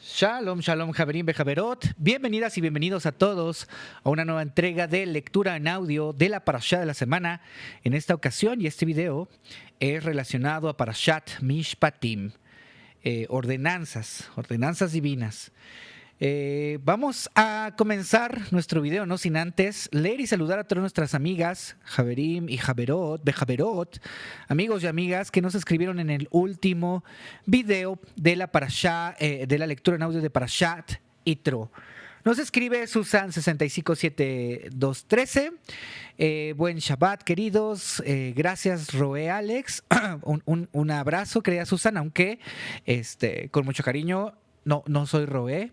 Shalom, shalom, Javerim Bejaverot. Bienvenidas y bienvenidos a todos a una nueva entrega de lectura en audio de la Parashá de la semana. En esta ocasión y este video es relacionado a Parashat Mishpatim, ordenanzas divinas. Vamos a comenzar nuestro video, no sin antes leer y saludar a todas nuestras amigas, Javerim y Bejaverot, amigos y amigas que nos escribieron en el último video de la Parashá, de la lectura en audio de Parashat Yitro. Nos escribe Susan657213. Buen Shabbat, queridos. Gracias, Roe Alex. Un abrazo, querida Susan, aunque con mucho cariño. No soy Roé,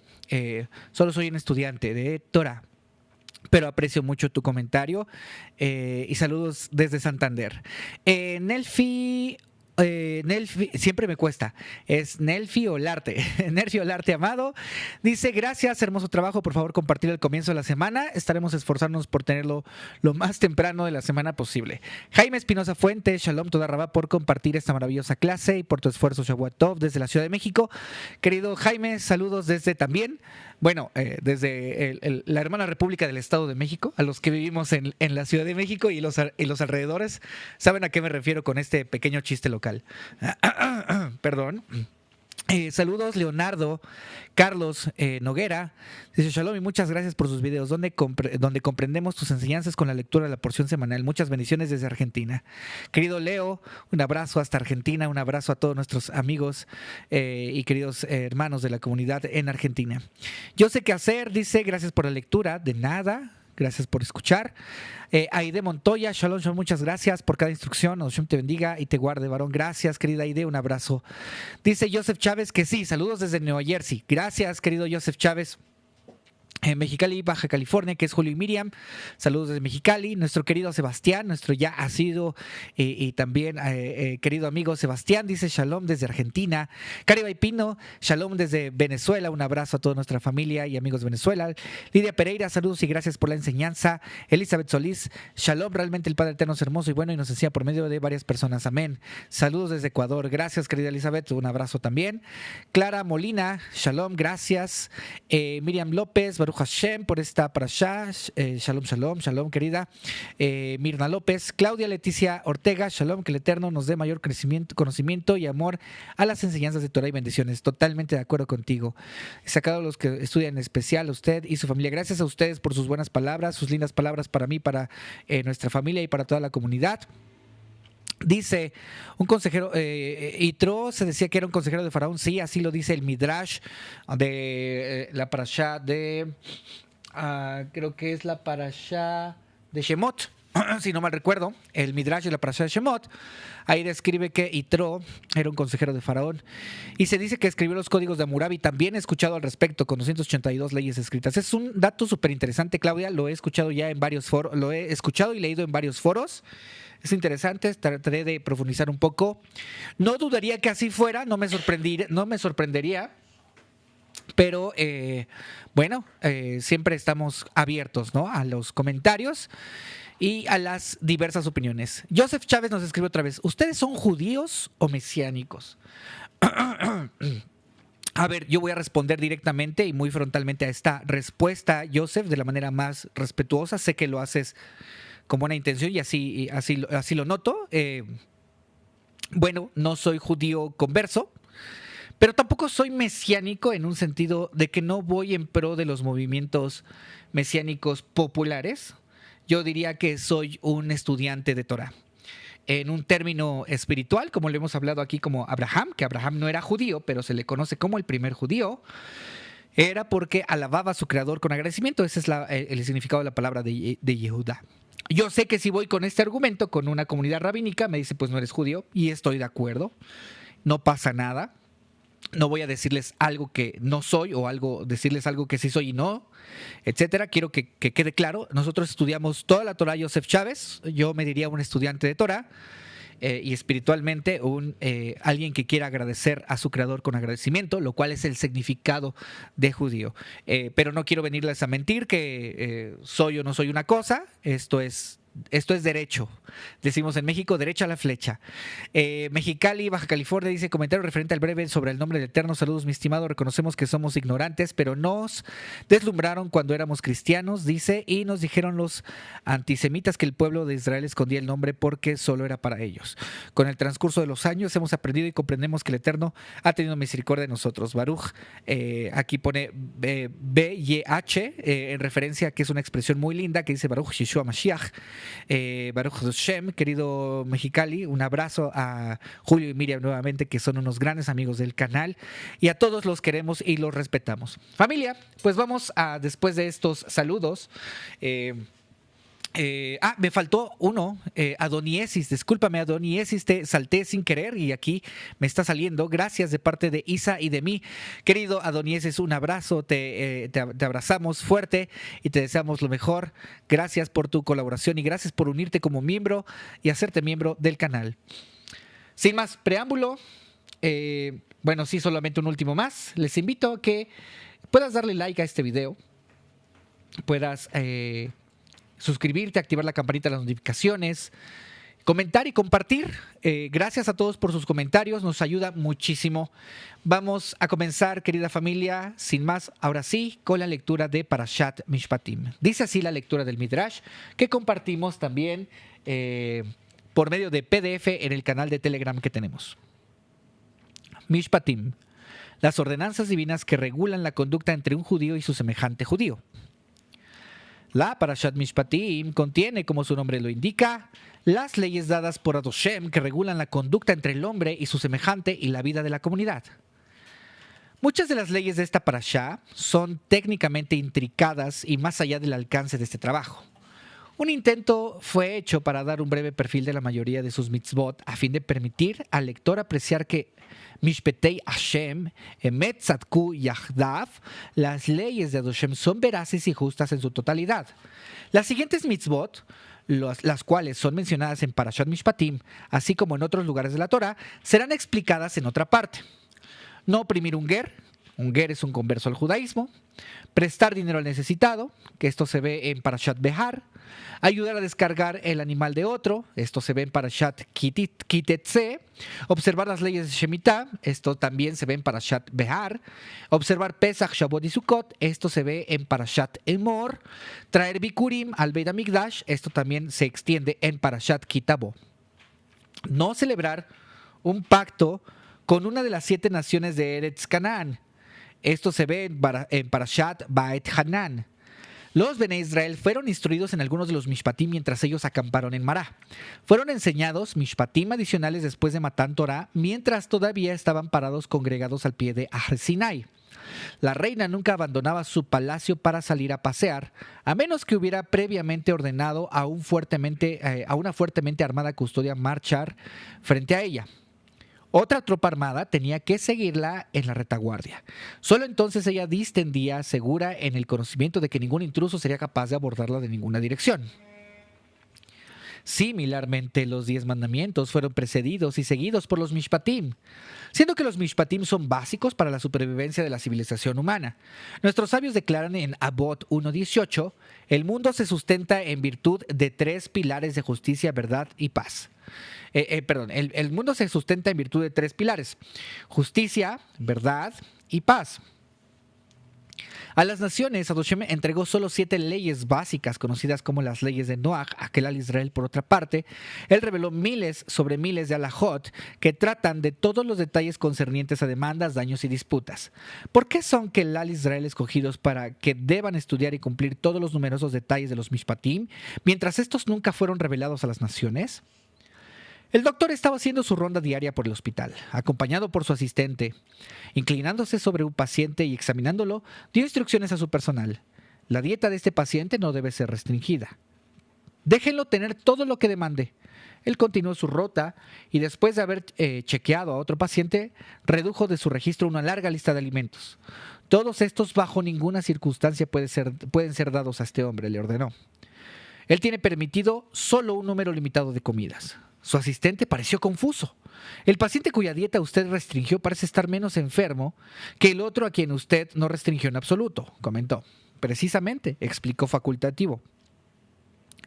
solo soy un estudiante de Torah, pero aprecio mucho tu comentario y saludos desde Santander. Nelfi, siempre me cuesta, es Nelfi Olarte, Nelfi Olarte amado, dice: gracias, hermoso trabajo, por favor compartir el comienzo de la semana, estaremos esforzándonos por tenerlo lo más temprano de la semana posible. Jaime Espinosa Fuentes, Shalom Toda Rabá, por compartir esta maravillosa clase y por tu esfuerzo, Shavuot Tov, desde la Ciudad de México. Querido Jaime, saludos desde también, desde la hermana República del Estado de México. A los que vivimos en la Ciudad de México y los alrededores saben a qué me refiero con este pequeño chiste local. Perdón. Saludos, Leonardo Carlos Noguera. Dice: Shalom y muchas gracias por sus videos donde comprendemos tus enseñanzas con la lectura de la porción semanal. Muchas bendiciones desde Argentina. Querido Leo, un abrazo hasta Argentina, un abrazo a todos nuestros amigos y queridos hermanos de la comunidad en Argentina. Yo sé qué hacer, dice: gracias por la lectura. De nada. Gracias por escuchar. Aide Montoya, shalom, muchas gracias por cada instrucción. Dios te bendiga y te guarde, varón. Gracias, querida Aide, un abrazo. Dice Joseph Chávez que sí, saludos desde Nueva Jersey. Gracias, querido Joseph Chávez. Mexicali, Baja California, que es Julio y Miriam. Saludos desde Mexicali. Nuestro querido Sebastián, nuestro ya asiduo y también querido amigo Sebastián, dice: Shalom desde Argentina. Caribe y Pino, Shalom desde Venezuela. Un abrazo a toda nuestra familia y amigos de Venezuela. Lidia Pereira, saludos y gracias por la enseñanza. Elizabeth Solís, Shalom, realmente el Padre Eterno es hermoso y bueno y nos enseña por medio de varias personas. Amén. Saludos desde Ecuador. Gracias, querida Elizabeth. Un abrazo también. Clara Molina, Shalom, gracias. Miriam López, Baruch Hashem, por esta parashá. Shalom, shalom, shalom, querida. Mirna López, Claudia Leticia Ortega, shalom, que el Eterno nos dé mayor conocimiento y amor a las enseñanzas de Torah y bendiciones. Totalmente de acuerdo contigo. He sacado a los que estudian, en especial a usted y su familia. Gracias a ustedes por sus buenas palabras, sus lindas palabras para mí, para nuestra familia y para toda la comunidad. Dice un consejero, Yitro se decía que era un consejero de Faraón. Sí, así lo dice el Midrash de la parashá de, creo que es la parashá de Shemot, si no mal recuerdo, el Midrash de la parashá de Shemot. Ahí describe que Yitro era un consejero de Faraón y se dice que escribió los códigos de Hammurabi. También he escuchado al respecto, con 282 leyes escritas. Es un dato súper interesante, Claudia. Lo he escuchado ya en varios foros, lo he escuchado y leído en varios foros. Es interesante, trataré de profundizar un poco. No dudaría que así fuera, no me sorprendería, pero siempre estamos abiertos, ¿no?, a los comentarios y a las diversas opiniones. Joseph Chávez nos escribe otra vez: ¿ustedes son judíos o mesiánicos? A ver, yo voy a responder directamente y muy frontalmente a esta respuesta, Joseph, de la manera más respetuosa. Sé que lo haces con buena intención y así lo noto. No soy judío converso, pero tampoco soy mesiánico en un sentido de que no voy en pro de los movimientos mesiánicos populares. Yo diría que soy un estudiante de Torah. En un término espiritual, como lo hemos hablado aquí, como Abraham, que Abraham no era judío, pero se le conoce como el primer judío, era porque alababa a su creador con agradecimiento. Ese es el significado de la palabra de Yehuda. Yo sé que si voy con este argumento con una comunidad rabínica, me dice: pues no eres judío, y estoy de acuerdo, no pasa nada. No voy a decirles algo que no soy o decirles algo que sí soy y no, etcétera. Quiero que quede claro, nosotros estudiamos toda la Torah. Joseph Chávez, yo me diría un estudiante de Torah, y espiritualmente alguien que quiera agradecer a su creador con agradecimiento, lo cual es el significado de judío. Pero no quiero venirles a mentir que soy o no soy una cosa. Esto es Esto es derecho. Decimos en México, derecha a la flecha. Mexicali, Baja California, dice comentario referente al breve sobre el nombre del Eterno. Saludos, mi estimado. Reconocemos que somos ignorantes, pero nos deslumbraron cuando éramos cristianos, dice, y nos dijeron los antisemitas que el pueblo de Israel escondía el nombre porque solo era para ellos. Con el transcurso de los años hemos aprendido y comprendemos que el Eterno ha tenido misericordia de nosotros. Baruch, aquí pone BYH, en referencia a que es una expresión muy linda que dice Baruch Yeshua Mashiach. Baruch Hashem, querido Mexicali, un abrazo a Julio y Miriam nuevamente, que son unos grandes amigos del canal, y a todos los queremos y los respetamos. Familia, pues vamos a, después de estos saludos, me faltó uno, Adoniesis, discúlpame Adoniesis, te salté sin querer y aquí me está saliendo, gracias de parte de Isa y de mí, querido Adoniesis, un abrazo, te abrazamos fuerte y te deseamos lo mejor, gracias por tu colaboración y gracias por unirte como miembro y hacerte miembro del canal. Sin más preámbulo, bueno, sí, solamente un último más, les invito a que puedas darle like a este video, puedas suscribirte, activar la campanita de las notificaciones, comentar y compartir. Gracias a todos por sus comentarios, nos ayuda muchísimo. Vamos a comenzar, querida familia, sin más, ahora sí, con la lectura de Parashat Mishpatim. Dice así la lectura del Midrash, que compartimos también por medio de PDF en el canal de Telegram que tenemos. Mishpatim, las ordenanzas divinas que regulan la conducta entre un judío y su semejante judío. La Parashat Mishpatim contiene, como su nombre lo indica, las leyes dadas por Adoshem que regulan la conducta entre el hombre y su semejante y la vida de la comunidad. Muchas de las leyes de esta parashá son técnicamente intricadas y más allá del alcance de este trabajo. Un intento fue hecho para dar un breve perfil de la mayoría de sus mitzvot a fin de permitir al lector apreciar que Mishpetei Hashem, Emet Tzadku Yahdav, las leyes de Adoshem son veraces y justas en su totalidad. Las siguientes mitzvot, las cuales son mencionadas en Parashat Mishpatim, así como en otros lugares de la Torah, serán explicadas en otra parte. No oprimir un ger es un converso al judaísmo. Prestar dinero al necesitado, que esto se ve en Parashat Behar. Ayudar a descargar el animal de otro, esto se ve en Parashat Kitetse. Observar las leyes de Shemitah, esto también se ve en Parashat Behar. Observar Pesach, Shavuot y Sukkot, esto se ve en Parashat Emor. Traer Bikurim al Beit HaMikdash, esto también se extiende en Parashat Kitabo. No celebrar un pacto con una de las 7 naciones de Eretz Canaán. Esto se ve en Parashat Ba'et Hanan. Los Bene Israel fueron instruidos en algunos de los Mishpatim mientras ellos acamparon en Mará. Fueron enseñados Mishpatim adicionales después de Matán Torah, mientras todavía estaban parados congregados al pie de Har Sinai. La reina nunca abandonaba su palacio para salir a pasear, a menos que hubiera previamente ordenado a una fuertemente armada custodia marchar frente a ella. Otra tropa armada tenía que seguirla en la retaguardia. Solo entonces ella distendía segura en el conocimiento de que ningún intruso sería capaz de abordarla de ninguna dirección. Similarmente, los 10 mandamientos fueron precedidos y seguidos por los Mishpatim, siendo que los Mishpatim son básicos para la supervivencia de la civilización humana. Nuestros sabios declaran en Abot 1.18, el mundo se sustenta en virtud de 3 pilares de justicia, verdad y paz. El mundo se sustenta en virtud de 3 pilares: justicia, verdad y paz. A las naciones, Adoshem entregó solo 7 leyes básicas, conocidas como las leyes de Noach, aquel al Israel por otra parte. Él reveló miles sobre miles de alajot que tratan de todos los detalles concernientes a demandas, daños y disputas. ¿Por qué son que el al Israel escogidos para que deban estudiar y cumplir todos los numerosos detalles de los Mishpatim, mientras estos nunca fueron revelados a las naciones? El doctor estaba haciendo su ronda diaria por el hospital, acompañado por su asistente. Inclinándose sobre un paciente y examinándolo, dio instrucciones a su personal. La dieta de este paciente no debe ser restringida. Déjenlo tener todo lo que demande. Él continuó su ruta y después de haber chequeado a otro paciente, redujo de su registro una larga lista de alimentos. Todos estos bajo ninguna circunstancia pueden ser dados a este hombre, le ordenó. Él tiene permitido solo un número limitado de comidas. Su asistente pareció confuso. El paciente cuya dieta usted restringió parece estar menos enfermo que el otro a quien usted no restringió en absoluto, comentó. Precisamente, explicó facultativo.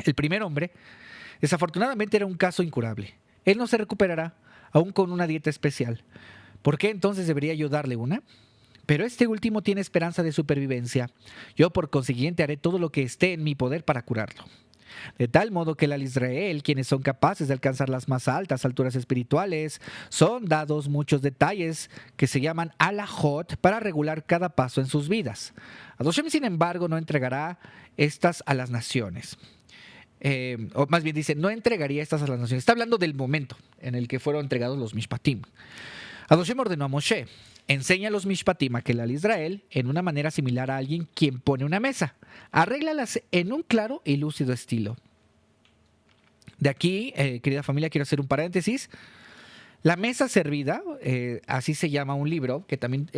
El primer hombre, desafortunadamente, era un caso incurable. Él no se recuperará, aún con una dieta especial. ¿Por qué entonces debería yo darle una? Pero este último tiene esperanza de supervivencia. Yo, por consiguiente, haré todo lo que esté en mi poder para curarlo. De tal modo que al Israel, quienes son capaces de alcanzar las más altas alturas espirituales, son dados muchos detalles que se llaman alajot para regular cada paso en sus vidas. Adoshem, sin embargo, no entregará estas a las naciones. O más bien dice, no entregaría estas a las naciones. Está hablando del momento en el que fueron entregados los Mishpatim. Adoshem ordenó a Moshe: enseña a los Mishpatim a que al Israel en una manera similar a alguien quien pone una mesa. Arréglalas en un claro y lúcido estilo. De aquí, querida familia, quiero hacer un paréntesis. La mesa servida, así se llama un libro que también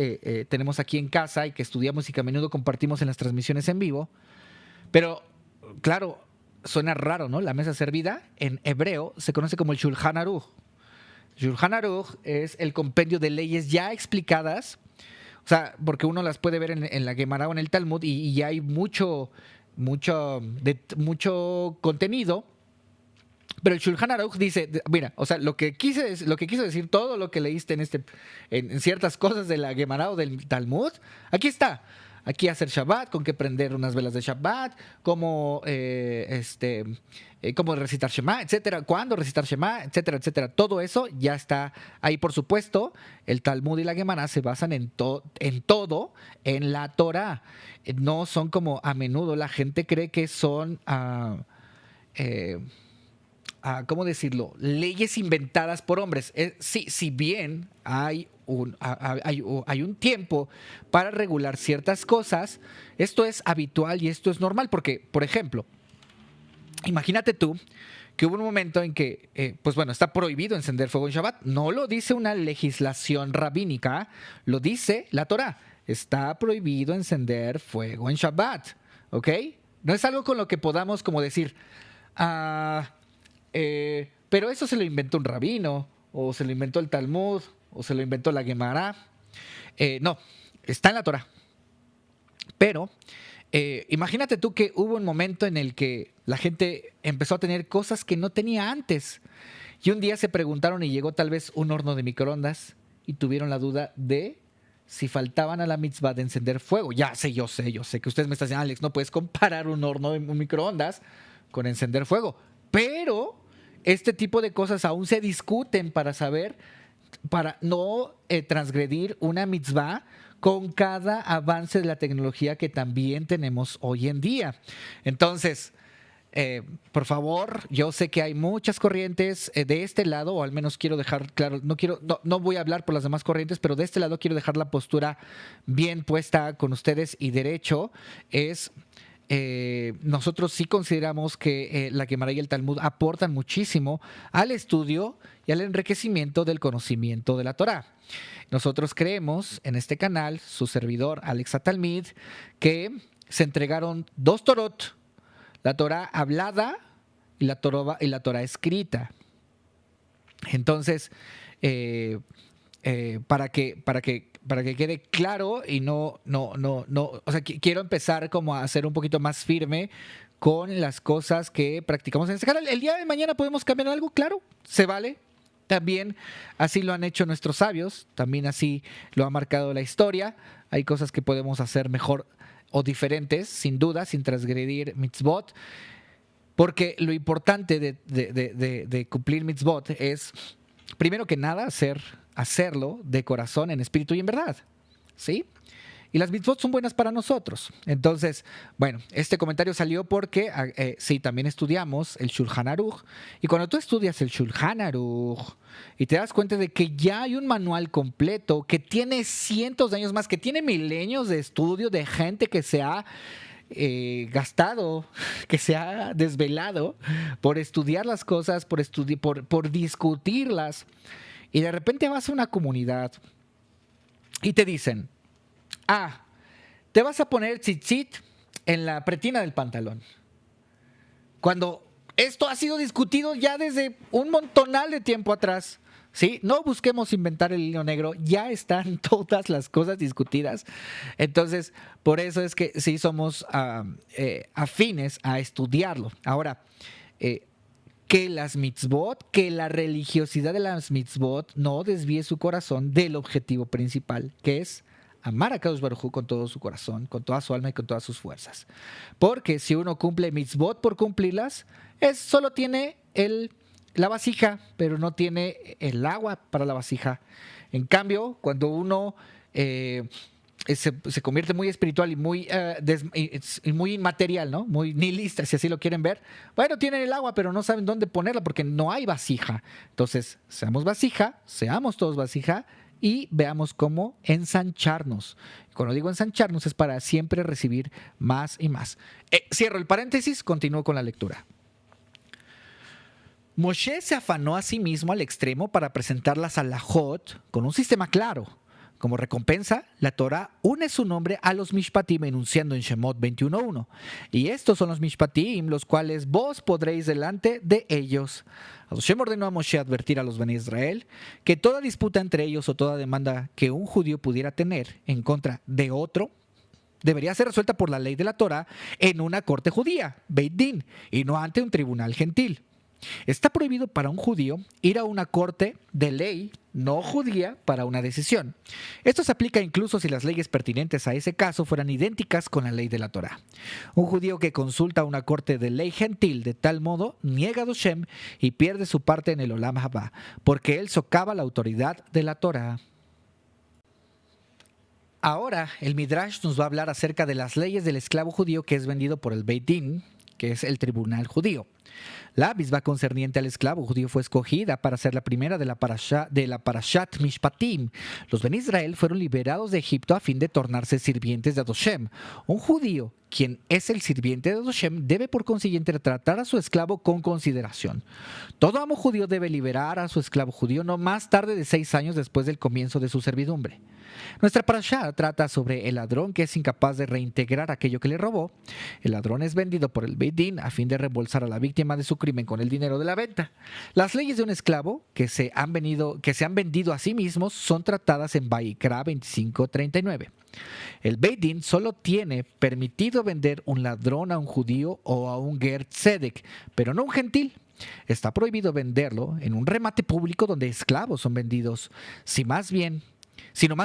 tenemos aquí en casa y que estudiamos y que a menudo compartimos en las transmisiones en vivo. Pero, claro, suena raro, ¿no? La mesa servida en hebreo se conoce como el Shulchan Aruch. Shulchan Aruch es el compendio de leyes ya explicadas, o sea, porque uno las puede ver en la Gemara o en el Talmud y ya hay mucho contenido. Pero el Shulchan Aruch dice, mira, o sea, lo que quiso decir, todo lo que leíste en ciertas cosas de la Gemara o del Talmud, aquí está. Aquí hacer Shabbat, con qué prender unas velas de Shabbat, cómo recitar Shema, etcétera, cuándo recitar Shema, etcétera, etcétera. Todo eso ya está ahí, por supuesto. El Talmud y la Gemara se basan en todo en la Torah. No son como a menudo la gente cree que son ¿cómo decirlo? Leyes inventadas por hombres. Si bien hay un tiempo para regular ciertas cosas, esto es habitual y esto es normal. Porque, por ejemplo, imagínate tú que hubo un momento en que, está prohibido encender fuego en Shabbat. No lo dice una legislación rabínica, lo dice la Torah. Está prohibido encender fuego en Shabbat, ¿ok? No es algo con lo que podamos como decir, pero eso se lo inventó un rabino, o se lo inventó el Talmud, o se lo inventó la Gemara. No, está en la Torah. Pero imagínate tú que hubo un momento en el que la gente empezó a tener cosas que no tenía antes. Y un día se preguntaron y llegó tal vez un horno de microondas y tuvieron la duda de si faltaban a la mitzvah de encender fuego. Ya sé, yo sé que ustedes me están diciendo, Alex, no puedes comparar un horno de un microondas con encender fuego. Pero este tipo de cosas aún se discuten para no transgredir una mitzvah con cada avance de la tecnología que también tenemos hoy en día. Entonces, por favor, yo sé que hay muchas corrientes de este lado, o al menos quiero dejar claro, no voy a hablar por las demás corrientes, pero de este lado quiero dejar la postura bien puesta con ustedes y derecho es... nosotros sí consideramos que la Gemara y el Talmud aportan muchísimo al estudio y al enriquecimiento del conocimiento de la Torah. Nosotros creemos en este canal, su servidor Alex Atalmid, que se entregaron 2 Torot, la Torah hablada y la Torah escrita. Entonces, para que quede claro y no, o sea, quiero empezar como a ser un poquito más firme con las cosas que practicamos en este canal. El día de mañana podemos cambiar algo, claro, se vale. También así lo han hecho nuestros sabios, también así lo ha marcado la historia. Hay cosas que podemos hacer mejor o diferentes, sin duda, sin transgredir mitzvot. Porque lo importante de cumplir mitzvot es, primero que nada, hacerlo de corazón, en espíritu y en verdad, ¿sí? Y las mitzvot son buenas para nosotros. Entonces, bueno, este comentario salió porque sí, también estudiamos el Shulchan Aruch. Y cuando tú estudias el Shulchan Aruch y te das cuenta de que ya hay un manual completo que tiene cientos de años más, que tiene milenios de estudio de gente que se ha gastado, que se ha desvelado por estudiar las cosas, por discutirlas. Y de repente vas a una comunidad y te dicen, te vas a poner tzitzit en la pretina del pantalón. Cuando esto ha sido discutido ya desde un montonal de tiempo atrás, ¿sí? No busquemos inventar el hilo negro, ya están todas las cosas discutidas. Entonces, por eso es que sí somos afines a estudiarlo. Ahora, que las mitzvot, que la religiosidad de las mitzvot no desvíe su corazón del objetivo principal, que es amar a Kadosh Baruj Hu con todo su corazón, con toda su alma y con todas sus fuerzas. Porque si uno cumple mitzvot por cumplirlas, solo tiene la vasija, pero no tiene el agua para la vasija. En cambio, cuando uno se convierte muy espiritual y muy inmaterial, ¿no? Muy nihilista, si así lo quieren ver. Bueno, tienen el agua, pero no saben dónde ponerla porque no hay vasija. Entonces, seamos todos vasija y veamos cómo ensancharnos. Cuando digo ensancharnos es para siempre recibir más y más. Cierro el paréntesis, continúo con la lectura. Moshe se afanó a sí mismo al extremo para presentar las halajot con un sistema claro. Como recompensa, la Torah une su nombre a los Mishpatim enunciando en Shemot 21.1. Y estos son los Mishpatim, los cuales vos podréis delante de ellos. Hashem ordenó a Moshe advertir a los Bnei Israel que toda disputa entre ellos o toda demanda que un judío pudiera tener en contra de otro debería ser resuelta por la ley de la Torah en una corte judía, Beit Din, y no ante un tribunal gentil. Está prohibido para un judío ir a una corte de ley no judía para una decisión. Esto se aplica incluso si las leyes pertinentes a ese caso fueran idénticas con la ley de la Torá. Un judío que consulta a una corte de ley gentil de tal modo niega a Hashem y pierde su parte en el Olam Haba, porque él socava la autoridad de la Torá. Ahora el Midrash nos va a hablar acerca de las leyes del esclavo judío que es vendido por el Beit Din, que es el tribunal judío. La misma concerniente al esclavo judío fue escogida para ser la primera de la Parashat Mishpatim. Los Ben Israel fueron liberados de Egipto a fin de tornarse sirvientes de Adoshem. Un judío, quien es el sirviente de Adoshem, debe por consiguiente tratar a su esclavo con consideración. Todo amo judío debe liberar a su esclavo judío no más tarde de 6 años después del comienzo de su servidumbre. Nuestra parashá trata sobre el ladrón que es incapaz de reintegrar aquello que le robó. El ladrón es vendido por el Beit Din a fin de reembolsar a la víctima de su crimen con el dinero de la venta. Las leyes de un esclavo que se han vendido a sí mismos son tratadas en Vayikra 25:39. El Beit Din solo tiene permitido vender un ladrón a un judío o a un ger tzedek, pero no un gentil. Está prohibido venderlo en un remate público donde esclavos son vendidos, sino más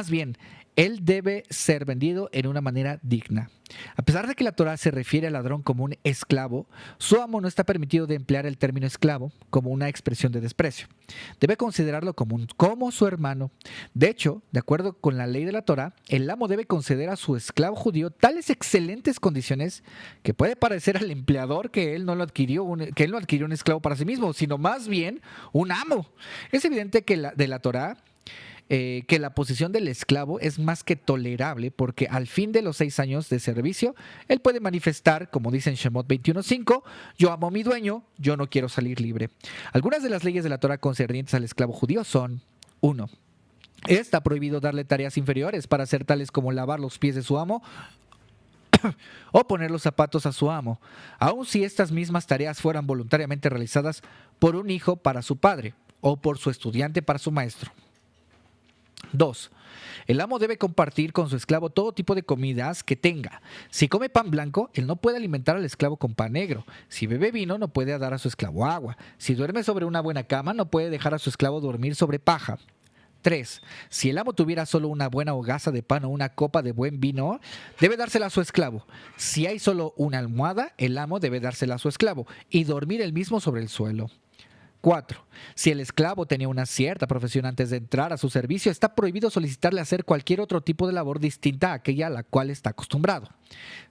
bien, él debe ser vendido en una manera digna. A pesar de que la Torá se refiere al ladrón como un esclavo, su amo no está permitido de emplear el término esclavo como una expresión de desprecio. Debe considerarlo como su hermano. De hecho, de acuerdo con la ley de la Torá, el amo debe conceder a su esclavo judío tales excelentes condiciones que puede parecer al empleador que él no adquirió un esclavo para sí mismo, sino más bien un amo. Es evidente que de la Torá que la posición del esclavo es más que tolerable porque al fin de los 6 años de servicio, él puede manifestar, como dice en Shemot 21:5, yo amo a mi dueño, yo no quiero salir libre. Algunas de las leyes de la Torá concernientes al esclavo judío son: 1. Está prohibido darle tareas inferiores para hacer tales como lavar los pies de su amo o poner los zapatos a su amo, aun si estas mismas tareas fueran voluntariamente realizadas por un hijo para su padre o por su estudiante para su maestro. 2. El amo debe compartir con su esclavo todo tipo de comidas que tenga. Si come pan blanco, él no puede alimentar al esclavo con pan negro. Si bebe vino, no puede dar a su esclavo agua. Si duerme sobre una buena cama, no puede dejar a su esclavo dormir sobre paja. 3. Si el amo tuviera solo una buena hogaza de pan o una copa de buen vino, debe dársela a su esclavo. Si hay solo una almohada, el amo debe dársela a su esclavo y dormir él mismo sobre el suelo. 4. Si el esclavo tenía una cierta profesión antes de entrar a su servicio, está prohibido solicitarle hacer cualquier otro tipo de labor distinta a aquella a la cual está acostumbrado.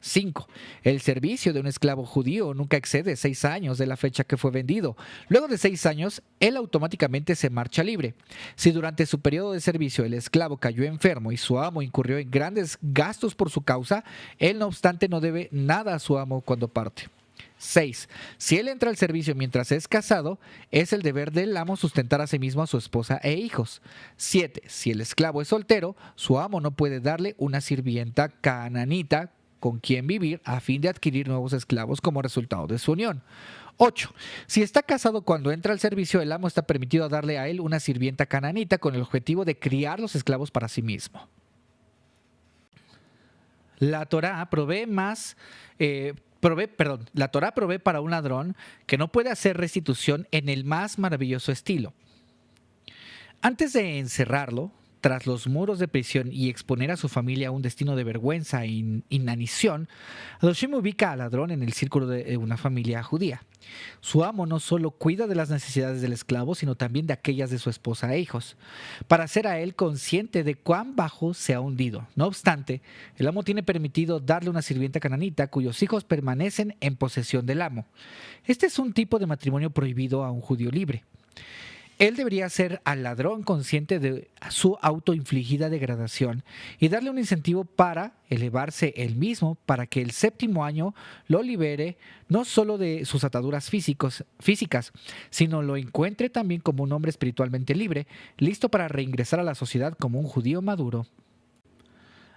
5. El servicio de un esclavo judío nunca excede 6 años de la fecha que fue vendido. Luego de 6 años, él automáticamente se marcha libre. Si durante su periodo de servicio el esclavo cayó enfermo y su amo incurrió en grandes gastos por su causa, él no obstante no debe nada a su amo cuando parte. 6. Si él entra al servicio mientras es casado, es el deber del amo sustentar a sí mismo a su esposa e hijos. 7. Si el esclavo es soltero, su amo no puede darle una sirvienta canaanita con quien vivir a fin de adquirir nuevos esclavos como resultado de su unión. 8. Si está casado cuando entra al servicio, el amo está permitido darle a él una sirvienta cananita con el objetivo de criar los esclavos para sí mismo. La Torá la Torá provee para un ladrón que no puede hacer restitución en el más maravilloso estilo. Antes de encerrarlo tras los muros de prisión y exponer a su familia a un destino de vergüenza e inanición, Hashem ubica al ladrón en el círculo de una familia judía. Su amo no solo cuida de las necesidades del esclavo, sino también de aquellas de su esposa e hijos, para hacer a él consciente de cuán bajo se ha hundido. No obstante, el amo tiene permitido darle una sirvienta cananita cuyos hijos permanecen en posesión del amo. Este es un tipo de matrimonio prohibido a un judío libre. Él debería ser al ladrón consciente de su autoinfligida degradación y darle un incentivo para elevarse él mismo para que el séptimo año lo libere no solo de sus ataduras físicas, sino lo encuentre también como un hombre espiritualmente libre, listo para reingresar a la sociedad como un judío maduro.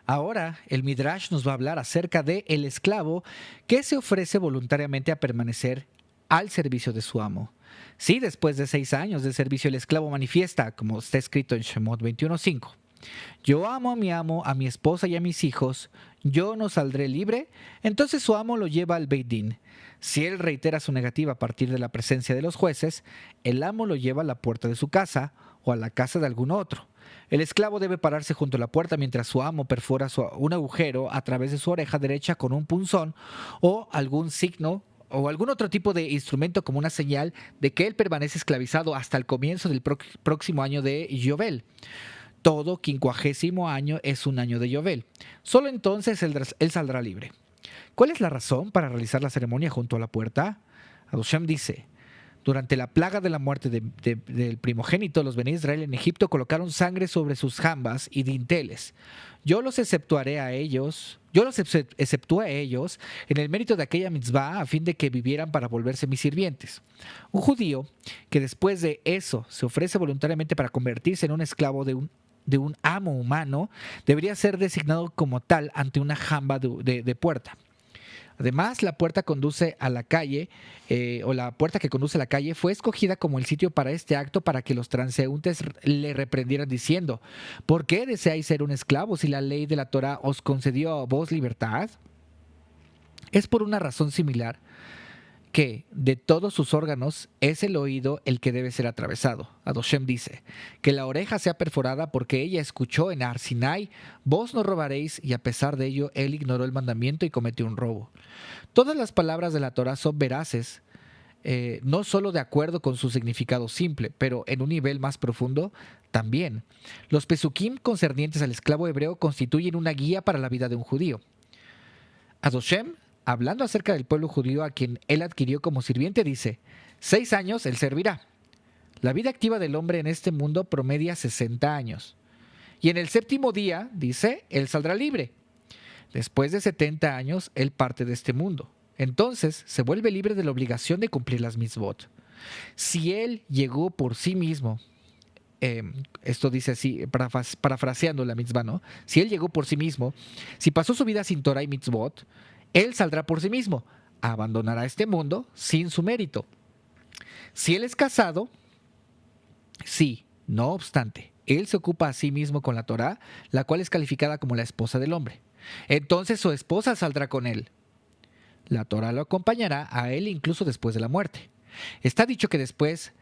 Ahora, el Midrash nos va a hablar acerca de el esclavo que se ofrece voluntariamente a permanecer al servicio de su amo. Si después de 6 años de servicio el esclavo manifiesta, como está escrito en Shemot 21:5, yo amo a mi esposa y a mis hijos, yo no saldré libre, entonces su amo lo lleva al Beit Din. Si él reitera su negativa a partir de la presencia de los jueces, el amo lo lleva a la puerta de su casa o a la casa de algún otro. El esclavo debe pararse junto a la puerta mientras su amo perfora un agujero a través de su oreja derecha con un punzón o algún signo o algún otro tipo de instrumento como una señal de que él permanece esclavizado hasta el comienzo del próximo año de Yovel. Todo 50º año es un año de Yovel. Solo entonces él saldrá libre. ¿Cuál es la razón para realizar la ceremonia junto a la puerta? Hashem dice: durante la plaga de la muerte del primogénito, los Bene Israel en Egipto colocaron sangre sobre sus jambas y dinteles. Yo los exceptué a ellos en el mérito de aquella mitzvah a fin de que vivieran para volverse mis sirvientes. Un judío que después de eso se ofrece voluntariamente para convertirse en un esclavo de un amo humano debería ser designado como tal ante una jamba de puerta. Además, la puerta conduce a la calle, la puerta que conduce a la calle fue escogida como el sitio para este acto para que los transeúntes le reprendieran diciendo: ¿por qué deseáis ser un esclavo si la ley de la Torá os concedió a vos libertad? Es por una razón similar que de todos sus órganos es el oído el que debe ser atravesado. Hashem dice: que la oreja sea perforada porque ella escuchó en Har Sinai: vos no robaréis, y a pesar de ello él ignoró el mandamiento y cometió un robo. Todas las palabras de la Torá son veraces, no solo de acuerdo con su significado simple, pero en un nivel más profundo también. Los pesukim concernientes al esclavo hebreo constituyen una guía para la vida de un judío. Hashem, hablando acerca del pueblo judío a quien él adquirió como sirviente, dice: 6 años él servirá. La vida activa del hombre en este mundo promedia 60 años. Y en el séptimo día, dice, él saldrá libre. Después de 70 años, él parte de este mundo. Entonces, se vuelve libre de la obligación de cumplir las mitzvot. Si él llegó por sí mismo, esto dice así, parafraseando la mitzvah, ¿no? Si él llegó por sí mismo, si pasó su vida sin Torah y mitzvot, él saldrá por sí mismo, abandonará este mundo sin su mérito. Si él es casado, sí, no obstante, él se ocupa a sí mismo con la Torá, la cual es calificada como la esposa del hombre. Entonces su esposa saldrá con él. La Torá lo acompañará a él incluso después de la muerte. Está dicho que después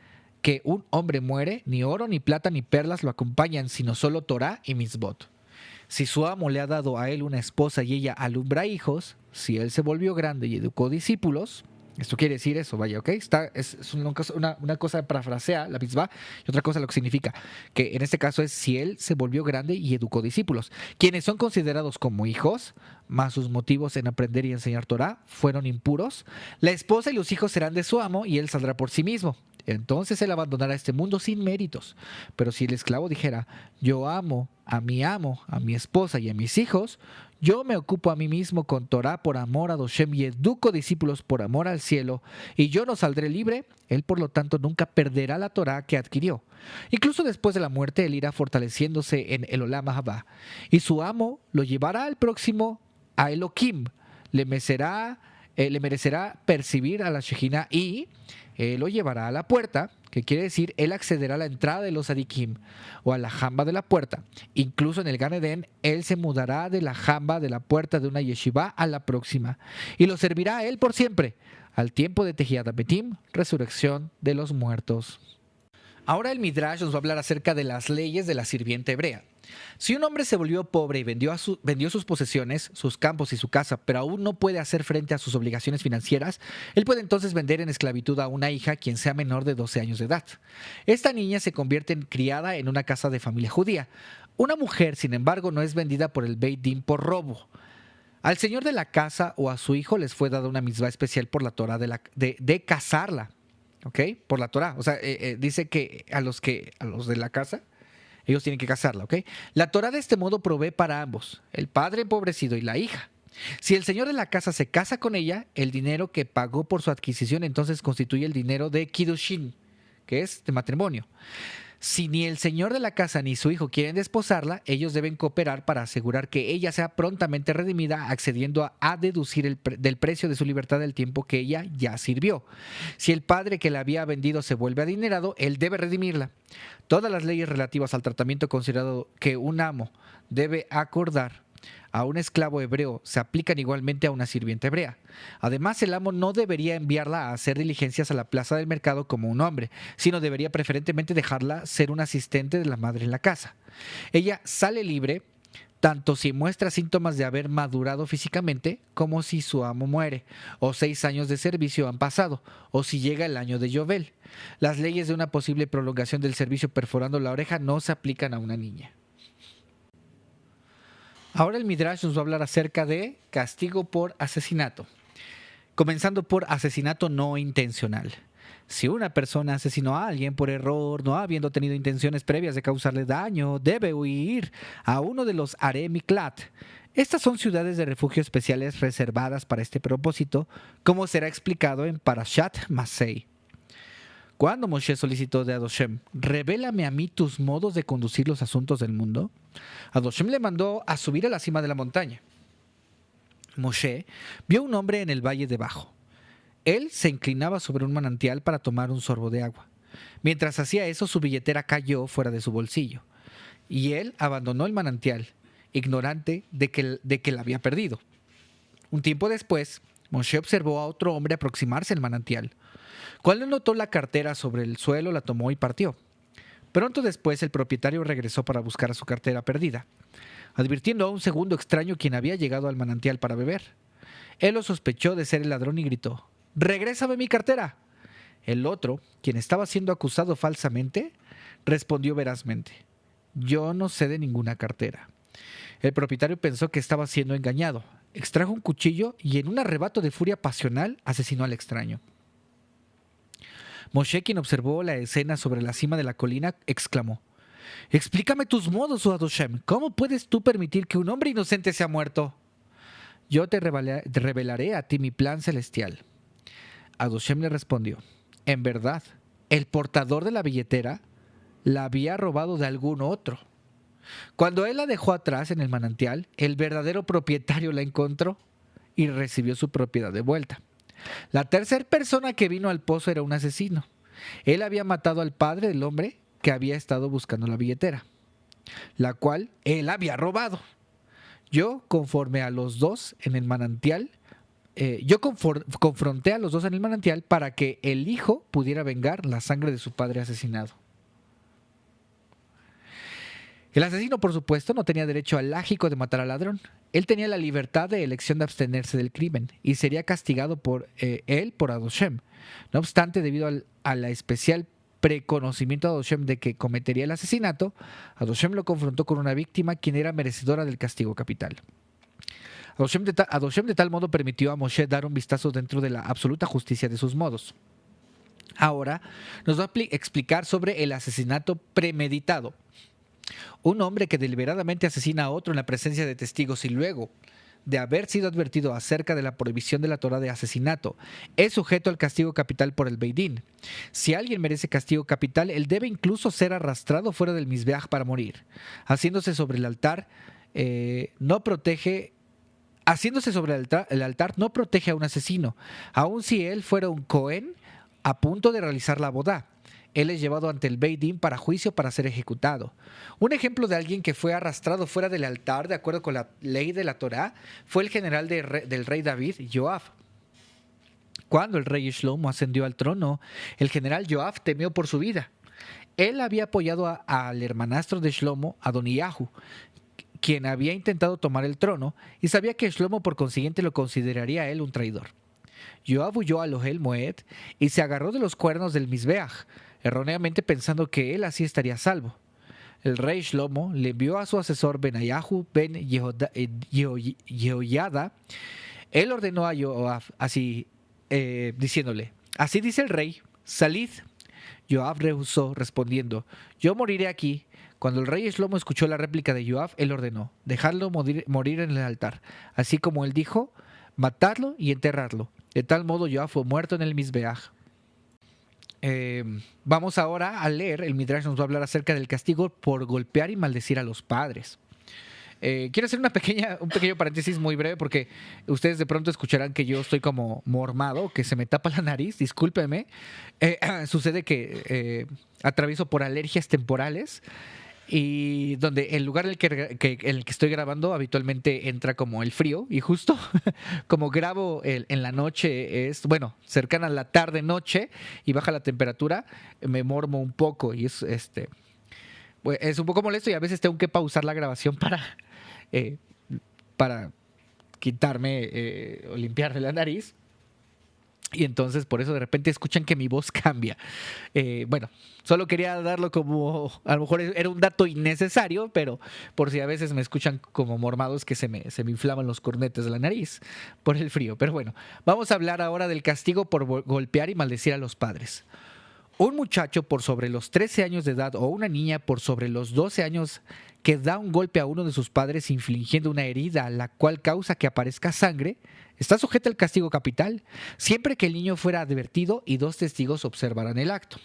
que un hombre muere, ni oro, ni plata, ni perlas lo acompañan, sino solo Torá y mitzvot. Si su amo le ha dado a él una esposa y ella alumbra hijos, si él se volvió grande y educó discípulos, esto quiere decir eso, vaya, ¿ok? Es una cosa parafrasea la mitzvah y otra cosa lo que significa, que en este caso es si él se volvió grande y educó discípulos, quienes son considerados como hijos, más sus motivos en aprender y enseñar Torah fueron impuros, la esposa y los hijos serán de su amo y él saldrá por sí mismo. Entonces él abandonará este mundo sin méritos. Pero si el esclavo dijera: yo amo, a mi esposa y a mis hijos, yo me ocupo a mí mismo con Torah por amor a Hashem y educo discípulos por amor al cielo, y yo no saldré libre, él por lo tanto nunca perderá la Torah que adquirió. Incluso después de la muerte él irá fortaleciéndose en el Olam Haba, y su amo lo llevará al próximo a Elohim le merecerá percibir a la Shejina y lo llevará a la puerta, que quiere decir, él accederá a la entrada de los Adikim o a la jamba de la puerta. Incluso en el Gan Edén, él se mudará de la jamba de la puerta de una yeshiva a la próxima y lo servirá a él por siempre, al tiempo de Tejiat Betim, resurrección de los muertos. Ahora el Midrash nos va a hablar acerca de las leyes de la sirvienta hebrea. Si un hombre se volvió pobre y vendió sus posesiones, sus campos y su casa, pero aún no puede hacer frente a sus obligaciones financieras, él puede entonces vender en esclavitud a una hija quien sea menor de 12 años de edad. Esta niña se convierte en criada en una casa de familia judía. Una mujer, sin embargo, no es vendida por el Beit Din por robo. Al señor de la casa o a su hijo les fue dada una mitzvah especial por la Torah de casarla. ¿Ok? Por la Torah. O sea, dice que a los de la casa, ellos tienen que casarla. ¿Ok? La Torah de este modo provee para ambos, el padre empobrecido y la hija. Si el señor de la casa se casa con ella, el dinero que pagó por su adquisición entonces constituye el dinero de Kiddushin, que es de matrimonio. Si ni el señor de la casa ni su hijo quieren desposarla, ellos deben cooperar para asegurar que ella sea prontamente redimida, accediendo a deducir del precio de su libertad el tiempo que ella ya sirvió. Si el padre que la había vendido se vuelve adinerado, él debe redimirla. Todas las leyes relativas al tratamiento considerado que un amo debe acordar a un esclavo hebreo se aplican igualmente a una sirvienta hebrea. Además, el amo no debería enviarla a hacer diligencias a la plaza del mercado como un hombre, sino debería preferentemente dejarla ser un asistente de la madre en la casa. Ella sale libre tanto si muestra síntomas de haber madurado físicamente como si su amo muere, o 6 años de servicio han pasado, o si llega el año de Yovel. Las leyes de una posible prolongación del servicio perforando la oreja no se aplican a una niña. Ahora el Midrash nos va a hablar acerca de castigo por asesinato, comenzando por asesinato no intencional. Si una persona asesinó a alguien por error, no habiendo tenido intenciones previas de causarle daño, debe huir a uno de los Arei Miklat. Estas son ciudades de refugio especiales reservadas para este propósito, como será explicado en Parashat Masei. Cuando Moshe solicitó de Adoshem, revélame a mí tus modos de conducir los asuntos del mundo, Adoshem le mandó a subir a la cima de la montaña. Moshe vio un hombre en el valle debajo. Él se inclinaba sobre un manantial para tomar un sorbo de agua. Mientras hacía eso, su billetera cayó fuera de su bolsillo, y él abandonó el manantial, ignorante de que la había perdido. Un tiempo después, Moshe observó a otro hombre aproximarse al manantial. Cuando notó la cartera sobre el suelo, la tomó y partió. Pronto después, el propietario regresó para buscar a su cartera perdida, advirtiendo a un segundo extraño quien había llegado al manantial para beber. Él lo sospechó de ser el ladrón y gritó: «¡Regrésame mi cartera!». El otro, quien estaba siendo acusado falsamente, respondió verazmente: «Yo no sé de ninguna cartera». El propietario pensó que estaba siendo engañado. Extrajo un cuchillo y en un arrebato de furia pasional asesinó al extraño. Moshe, quien observó la escena sobre la cima de la colina, exclamó: «Explícame tus modos, oh Adoshem. ¿Cómo puedes tú permitir que un hombre inocente sea muerto?». «Yo te revelaré a ti mi plan celestial». Adoshem le respondió: «En verdad, el portador de la billetera la había robado de algún otro. Cuando él la dejó atrás en el manantial, el verdadero propietario la encontró y recibió su propiedad de vuelta. La tercera persona que vino al pozo era un asesino. Él había matado al padre del hombre que había estado buscando la billetera, la cual él había robado. Yo, conforme a los dos en el manantial, confronté a los dos en el manantial para que el hijo pudiera vengar la sangre de su padre asesinado». El asesino, por supuesto, no tenía derecho alágico de matar al ladrón. Él tenía la libertad de elección de abstenerse del crimen y sería castigado por Adoshem. No obstante, debido al especial preconocimiento de Adoshem de que cometería el asesinato, Adoshem lo confrontó con una víctima quien era merecedora del castigo capital. Adoshem de tal modo permitió a Moshe dar un vistazo dentro de la absoluta justicia de sus modos. Ahora nos va a explicar sobre el asesinato premeditado. Un hombre que deliberadamente asesina a otro en la presencia de testigos y luego de haber sido advertido acerca de la prohibición de la Torah de asesinato es sujeto al castigo capital por el Beit Din. Si alguien merece castigo capital, él debe incluso ser arrastrado fuera del Mizbeach para morir. Haciéndose sobre el altar no protege Haciéndose sobre el altar no protege a un asesino, aun si él fuera un Cohen a punto de realizar la bodá. Él es llevado ante el Beit Din para juicio para ser ejecutado. Un ejemplo de alguien que fue arrastrado fuera del altar de acuerdo con la ley de la Torá fue el general del rey David, Joab. Cuando el rey Shlomo ascendió al trono, el general Joab temió por su vida. Él había apoyado al hermanastro de Shlomo, Adoniyahu, quien había intentado tomar el trono, y sabía que Shlomo por consiguiente lo consideraría a él un traidor. Joab huyó al Ohel Moed y se agarró de los cuernos del Mizbeach, erróneamente pensando que él así estaría a salvo. El rey Shlomo le envió a su asesor Benayahu ben Jehoiada. Él ordenó a Joab así, diciéndole: así dice el rey, salid. Joab rehusó, respondiendo: yo moriré aquí. Cuando el rey Shlomo escuchó la réplica de Joab, él ordenó: dejadlo morir en el altar. Así como él dijo, matadlo y enterrarlo. De tal modo Joab fue muerto en el Mizbeach. Vamos ahora a leer, el Midrash nos va a hablar acerca del castigo por golpear y maldecir a los padres. Quiero hacer un pequeño paréntesis muy breve porque ustedes de pronto escucharán que yo estoy como mormado, que se me tapa la nariz, discúlpeme. Sucede que atravieso por alergias temporales y donde el lugar en el que estoy grabando habitualmente entra como el frío y justo como grabo en la noche es, bueno, cercana a la tarde-noche y baja la temperatura, me mormo un poco y es un poco molesto y a veces tengo que pausar la grabación para quitarme o limpiarme la nariz. Y entonces por eso de repente escuchan que mi voz cambia. Bueno, solo quería darlo como, a lo mejor era un dato innecesario, pero por si a veces me escuchan como mormados que se me inflaman los cornetes de la nariz por el frío. Pero bueno, vamos a hablar ahora del castigo por golpear y maldecir a los padres. Un muchacho por sobre los 13 años de edad o una niña por sobre los 12 años que da un golpe a uno de sus padres infligiendo una herida la cual causa que aparezca sangre, está sujeta al castigo capital, siempre que el niño fuera advertido y 2 testigos observaran el acto.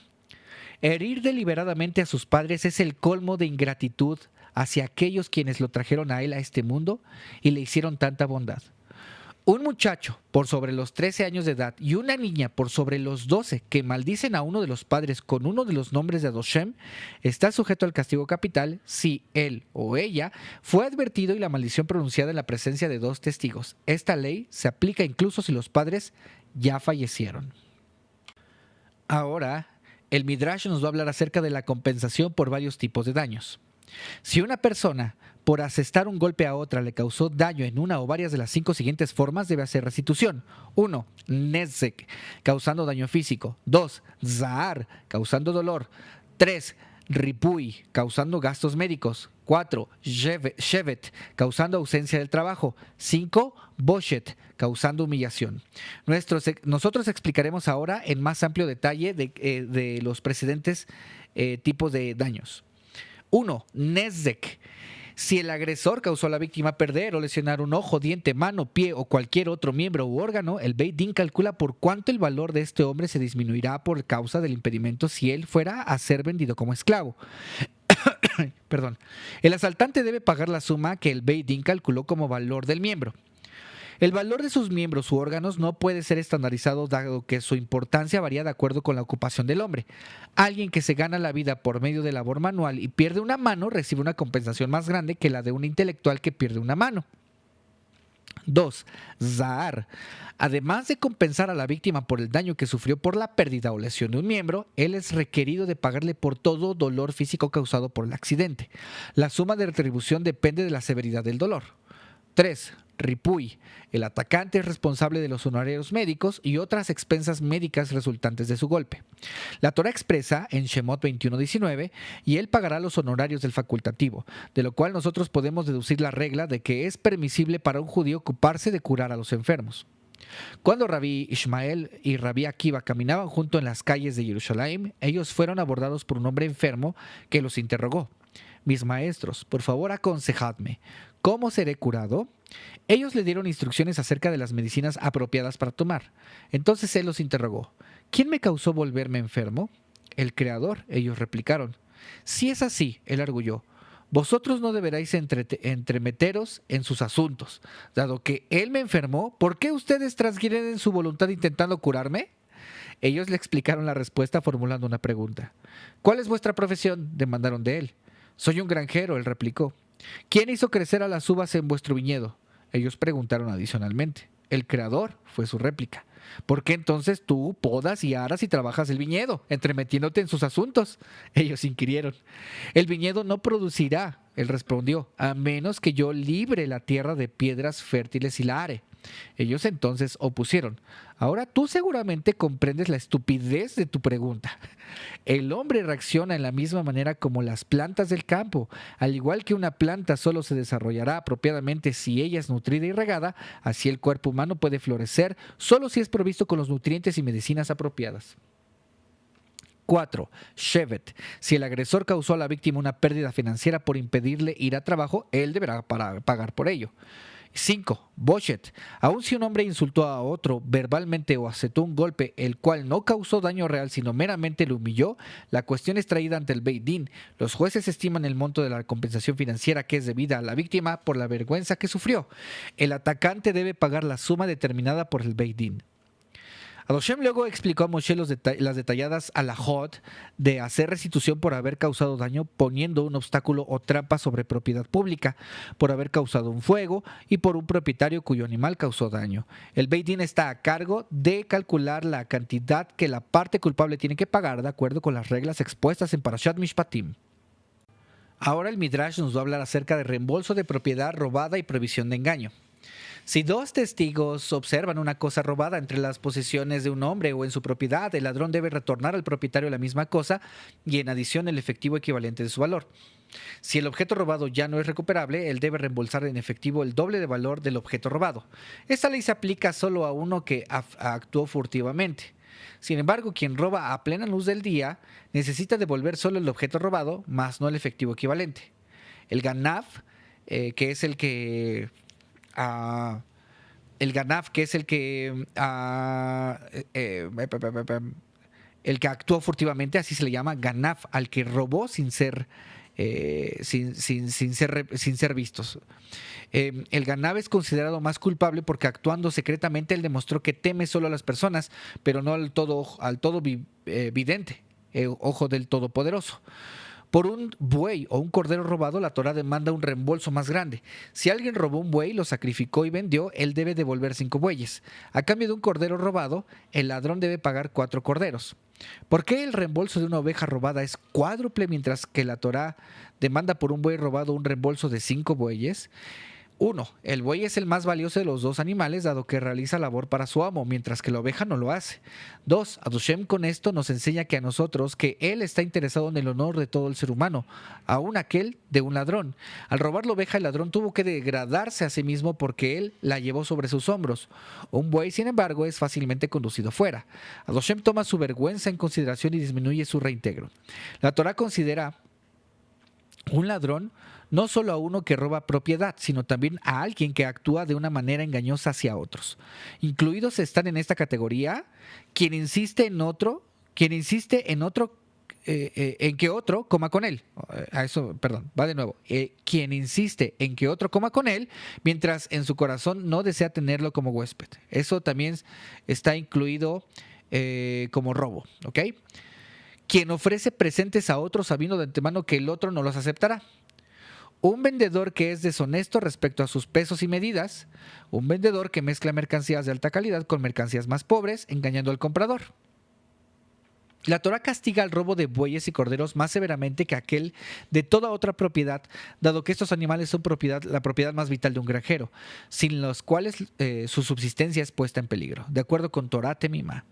Herir deliberadamente a sus padres es el colmo de ingratitud hacia aquellos quienes lo trajeron a él a este mundo y le hicieron tanta bondad. Un muchacho por sobre los 13 años de edad y una niña por sobre los 12 que maldicen a uno de los padres con uno de los nombres de Adoshem está sujeto al castigo capital si él o ella fue advertido y la maldición pronunciada en la presencia de 2 testigos. Esta ley se aplica incluso si los padres ya fallecieron. Ahora, el Midrash nos va a hablar acerca de la compensación por varios tipos de daños. Si una persona por asestar un golpe a otra le causó daño en una o varias de las 5 siguientes formas, debe hacer restitución. 1. Nezek, causando daño físico. 2. Zahar, causando dolor. 3. Ripui, causando gastos médicos. 4. Shevet, causando ausencia del trabajo. 5. Boshet, causando humillación. Nosotros explicaremos ahora en más amplio detalle de los precedentes tipos de daños. 1. Nezek. Si el agresor causó a la víctima perder o lesionar un ojo, diente, mano, pie o cualquier otro miembro u órgano, el Beit Din calcula por cuánto el valor de este hombre se disminuirá por causa del impedimento si él fuera a ser vendido como esclavo. Perdón. El asaltante debe pagar la suma que el Beit Din calculó como valor del miembro. El valor de sus miembros u órganos no puede ser estandarizado dado que su importancia varía de acuerdo con la ocupación del hombre. Alguien que se gana la vida por medio de labor manual y pierde una mano recibe una compensación más grande que la de un intelectual que pierde una mano. 2. Zahar. Además de compensar a la víctima por el daño que sufrió por la pérdida o lesión de un miembro, él es requerido de pagarle por todo dolor físico causado por el accidente. La suma de retribución depende de la severidad del dolor. 3. Ripui. El atacante es responsable de los honorarios médicos y otras expensas médicas resultantes de su golpe. La Torá expresa en Shemot 21:19, y él pagará los honorarios del facultativo, de lo cual nosotros podemos deducir la regla de que es permisible para un judío ocuparse de curar a los enfermos. Cuando Rabí Ishmael y Rabí Akiva caminaban junto en las calles de Jerusalén, ellos fueron abordados por un hombre enfermo que los interrogó. Mis maestros, por favor aconsejadme, ¿cómo seré curado? Ellos le dieron instrucciones acerca de las medicinas apropiadas para tomar. Entonces él los interrogó, ¿quién me causó volverme enfermo? El Creador, ellos replicaron. Si es así, él arguyó, vosotros no deberéis entremeteros en sus asuntos. Dado que él me enfermó, ¿por qué ustedes transgreden su voluntad intentando curarme? Ellos le explicaron la respuesta formulando una pregunta. ¿Cuál es vuestra profesión?, demandaron de él. Soy un granjero, él replicó. ¿Quién hizo crecer a las uvas en vuestro viñedo? Ellos preguntaron adicionalmente. El creador, fue su réplica. ¿Por qué entonces tú podas y aras y trabajas el viñedo, entremetiéndote en sus asuntos? Ellos inquirieron. El viñedo no producirá, él respondió, a menos que yo libre la tierra de piedras fértiles y la are. Ellos entonces opusieron. Ahora tú seguramente comprendes la estupidez de tu pregunta. El hombre reacciona en la misma manera como las plantas del campo. Al igual que una planta solo se desarrollará apropiadamente si ella es nutrida y regada, así el cuerpo humano puede florecer solo si es provisto con los nutrientes y medicinas apropiadas. 4. Shevet. Si el agresor causó a la víctima una pérdida financiera por impedirle ir a trabajo, él deberá pagar por ello. 5. Boshet. Aun si un hombre insultó a otro verbalmente o aceptó un golpe, el cual no causó daño real sino meramente lo humilló, la cuestión es traída ante el Beit Din. Los jueces estiman el monto de la compensación financiera que es debida a la víctima por la vergüenza que sufrió. El atacante debe pagar la suma determinada por el Beit Din. Adoshem luego explicó a Moshe las detalladas alajot de hacer restitución por haber causado daño poniendo un obstáculo o trampa sobre propiedad pública, por haber causado un fuego y por un propietario cuyo animal causó daño. El Beit Din está a cargo de calcular la cantidad que la parte culpable tiene que pagar de acuerdo con las reglas expuestas en Parashat Mishpatim. Ahora el Midrash nos va a hablar acerca de reembolso de propiedad robada y previsión de engaño. Si dos testigos observan una cosa robada entre las posesiones de un hombre o en su propiedad, el ladrón debe retornar al propietario la misma cosa y en adición el efectivo equivalente de su valor. Si el objeto robado ya no es recuperable, él debe reembolsar en efectivo el doble de valor del objeto robado. Esta ley se aplica solo a uno que actuó furtivamente. Sin embargo, quien roba a plena luz del día necesita devolver solo el objeto robado, más no el efectivo equivalente. El Ganav, que es el que... el Ganaf, que es el que actuó furtivamente, así se le llama Ganaf, al que robó sin ser vistos. El Ganaf es considerado más culpable porque actuando secretamente él demostró que teme solo a las personas, pero no al todo vidente, ojo del Todopoderoso. Por un buey o un cordero robado, la Torá demanda un reembolso más grande. Si alguien robó un buey, lo sacrificó y vendió, él debe devolver 5 bueyes. A cambio de un cordero robado, el ladrón debe pagar 4 corderos. ¿Por qué el reembolso de una oveja robada es cuádruple mientras que la Torá demanda por un buey robado un reembolso de 5 bueyes? 1. El buey es el más valioso de los dos animales, dado que realiza labor para su amo, mientras que la oveja no lo hace. 2. Adoshem con esto nos enseña que a nosotros, que él está interesado en el honor de todo el ser humano, aun aquel de un ladrón. Al robar la oveja, el ladrón tuvo que degradarse a sí mismo porque él la llevó sobre sus hombros. Un buey, sin embargo, es fácilmente conducido fuera. Adoshem toma su vergüenza en consideración y disminuye su reintegro. La Torá considera un ladrón no solo a uno que roba propiedad, sino también a alguien que actúa de una manera engañosa hacia otros. Incluidos están en esta categoría quien insiste en que otro coma con él. Va de nuevo. Quien insiste en que otro coma con él, mientras en su corazón no desea tenerlo como huésped. Eso también está incluido como robo, ¿ok? Quien ofrece presentes a otro sabiendo de antemano que el otro no los aceptará. Un vendedor que es deshonesto respecto a sus pesos y medidas. Un vendedor que mezcla mercancías de alta calidad con mercancías más pobres, engañando al comprador. La Torá castiga el robo de bueyes y corderos más severamente que aquel de toda otra propiedad, dado que estos animales son la propiedad más vital de un granjero, sin los cuales su subsistencia es puesta en peligro, de acuerdo con Torá Temimá.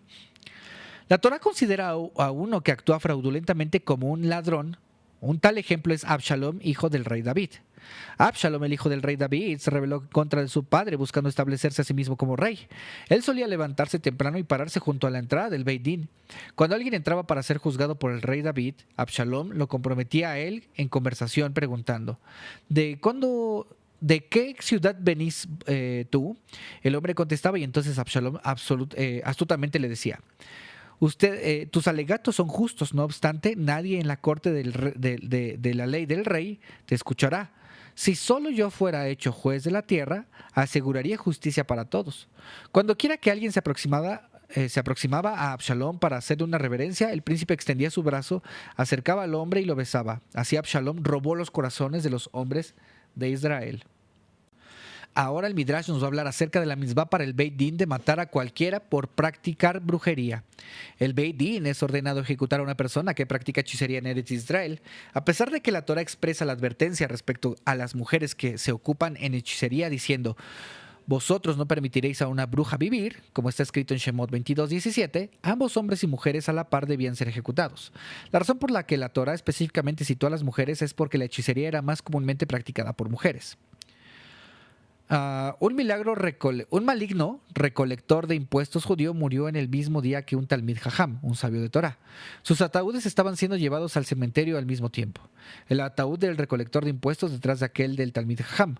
La Torá considera a uno que actúa fraudulentamente como un ladrón. Un tal ejemplo es Absalom, hijo del rey David. Absalom, el hijo del rey David, se rebeló en contra de su padre buscando establecerse a sí mismo como rey. Él solía levantarse temprano y pararse junto a la entrada del Beit Din. Cuando alguien entraba para ser juzgado por el rey David, Absalom lo comprometía a él en conversación preguntando: ¿De qué ciudad venís tú? El hombre contestaba y entonces Absalom astutamente le decía: Tus alegatos son justos, no obstante, nadie en la corte de la ley del rey te escuchará. Si solo yo fuera hecho juez de la tierra, aseguraría justicia para todos. Cuando quiera que alguien se aproximaba a Absalón para hacerle una reverencia, el príncipe extendía su brazo, acercaba al hombre y lo besaba. Así Absalón robó los corazones de los hombres de Israel. Ahora el Midrash nos va a hablar acerca de la misbah para el Beit Din de matar a cualquiera por practicar brujería. El Beit Din es ordenado ejecutar a una persona que practica hechicería en Eretz Israel. A pesar de que la Torah expresa la advertencia respecto a las mujeres que se ocupan en hechicería diciendo: vosotros no permitiréis a una bruja vivir, como está escrito en Shemot 22:17, ambos hombres y mujeres a la par debían ser ejecutados. La razón por la que la Torah específicamente citó a las mujeres es porque la hechicería era más comúnmente practicada por mujeres. Un maligno recolector de impuestos judío murió en el mismo día que un Talmid Jajam, un sabio de Torah. Sus ataúdes estaban siendo llevados al cementerio al mismo tiempo. El ataúd del recolector de impuestos detrás de aquel del Talmid Jajam.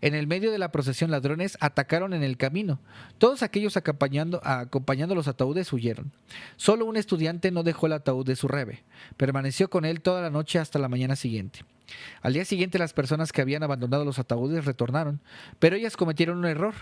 En el medio de la procesión, ladrones atacaron en el camino. Todos aquellos acompañando los ataúdes huyeron. Solo un estudiante no dejó el ataúd de su rebe. Permaneció con él toda la noche hasta la mañana siguiente. Al día siguiente, las personas que habían abandonado los ataúdes retornaron, pero ellas cometieron un error.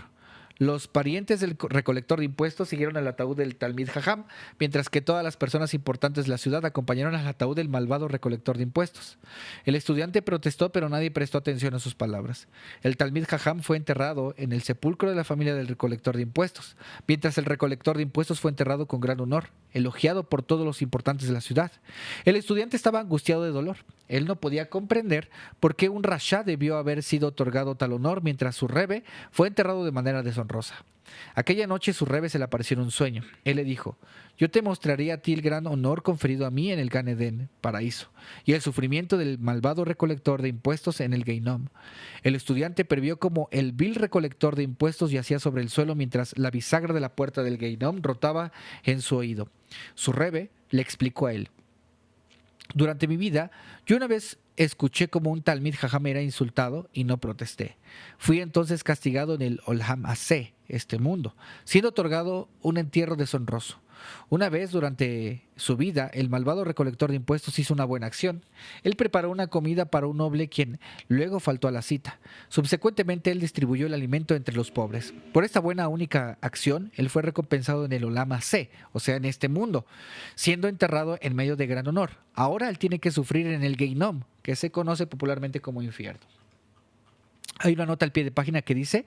Los parientes del recolector de impuestos siguieron al ataúd del Talmid Jajam, mientras que todas las personas importantes de la ciudad acompañaron al ataúd del malvado recolector de impuestos. El estudiante protestó, pero nadie prestó atención a sus palabras. El Talmid Jajam fue enterrado en el sepulcro de la familia del recolector de impuestos, mientras el recolector de impuestos fue enterrado con gran honor, elogiado por todos los importantes de la ciudad. El estudiante estaba angustiado de dolor. Él no podía comprender por qué un rasha debió haber sido otorgado tal honor mientras su rebe fue enterrado de manera deshonrosa. Aquella noche su rebe se le apareció en un sueño. Él le dijo: yo te mostraré a ti el gran honor conferido a mí en el Gan Edén, paraíso, y el sufrimiento del malvado recolector de impuestos en el Geinom. El estudiante previó como el vil recolector de impuestos yacía sobre el suelo mientras la bisagra de la puerta del Geinom rotaba en su oído. Su rebe le explicó a él: durante mi vida, yo una vez escuché como un Talmid Jajam era insultado y no protesté. Fui entonces castigado en el Olam Hazé, este mundo, siendo otorgado un entierro deshonroso. Una vez durante su vida, el malvado recolector de impuestos hizo una buena acción. Él preparó una comida para un noble quien luego faltó a la cita. Subsecuentemente, él distribuyó el alimento entre los pobres. Por esta buena única acción, él fue recompensado en el Olam Hazé, o sea, en este mundo, siendo enterrado en medio de gran honor. Ahora él tiene que sufrir en el Geinom, que se conoce popularmente como infierno. Hay una nota al pie de página que dice: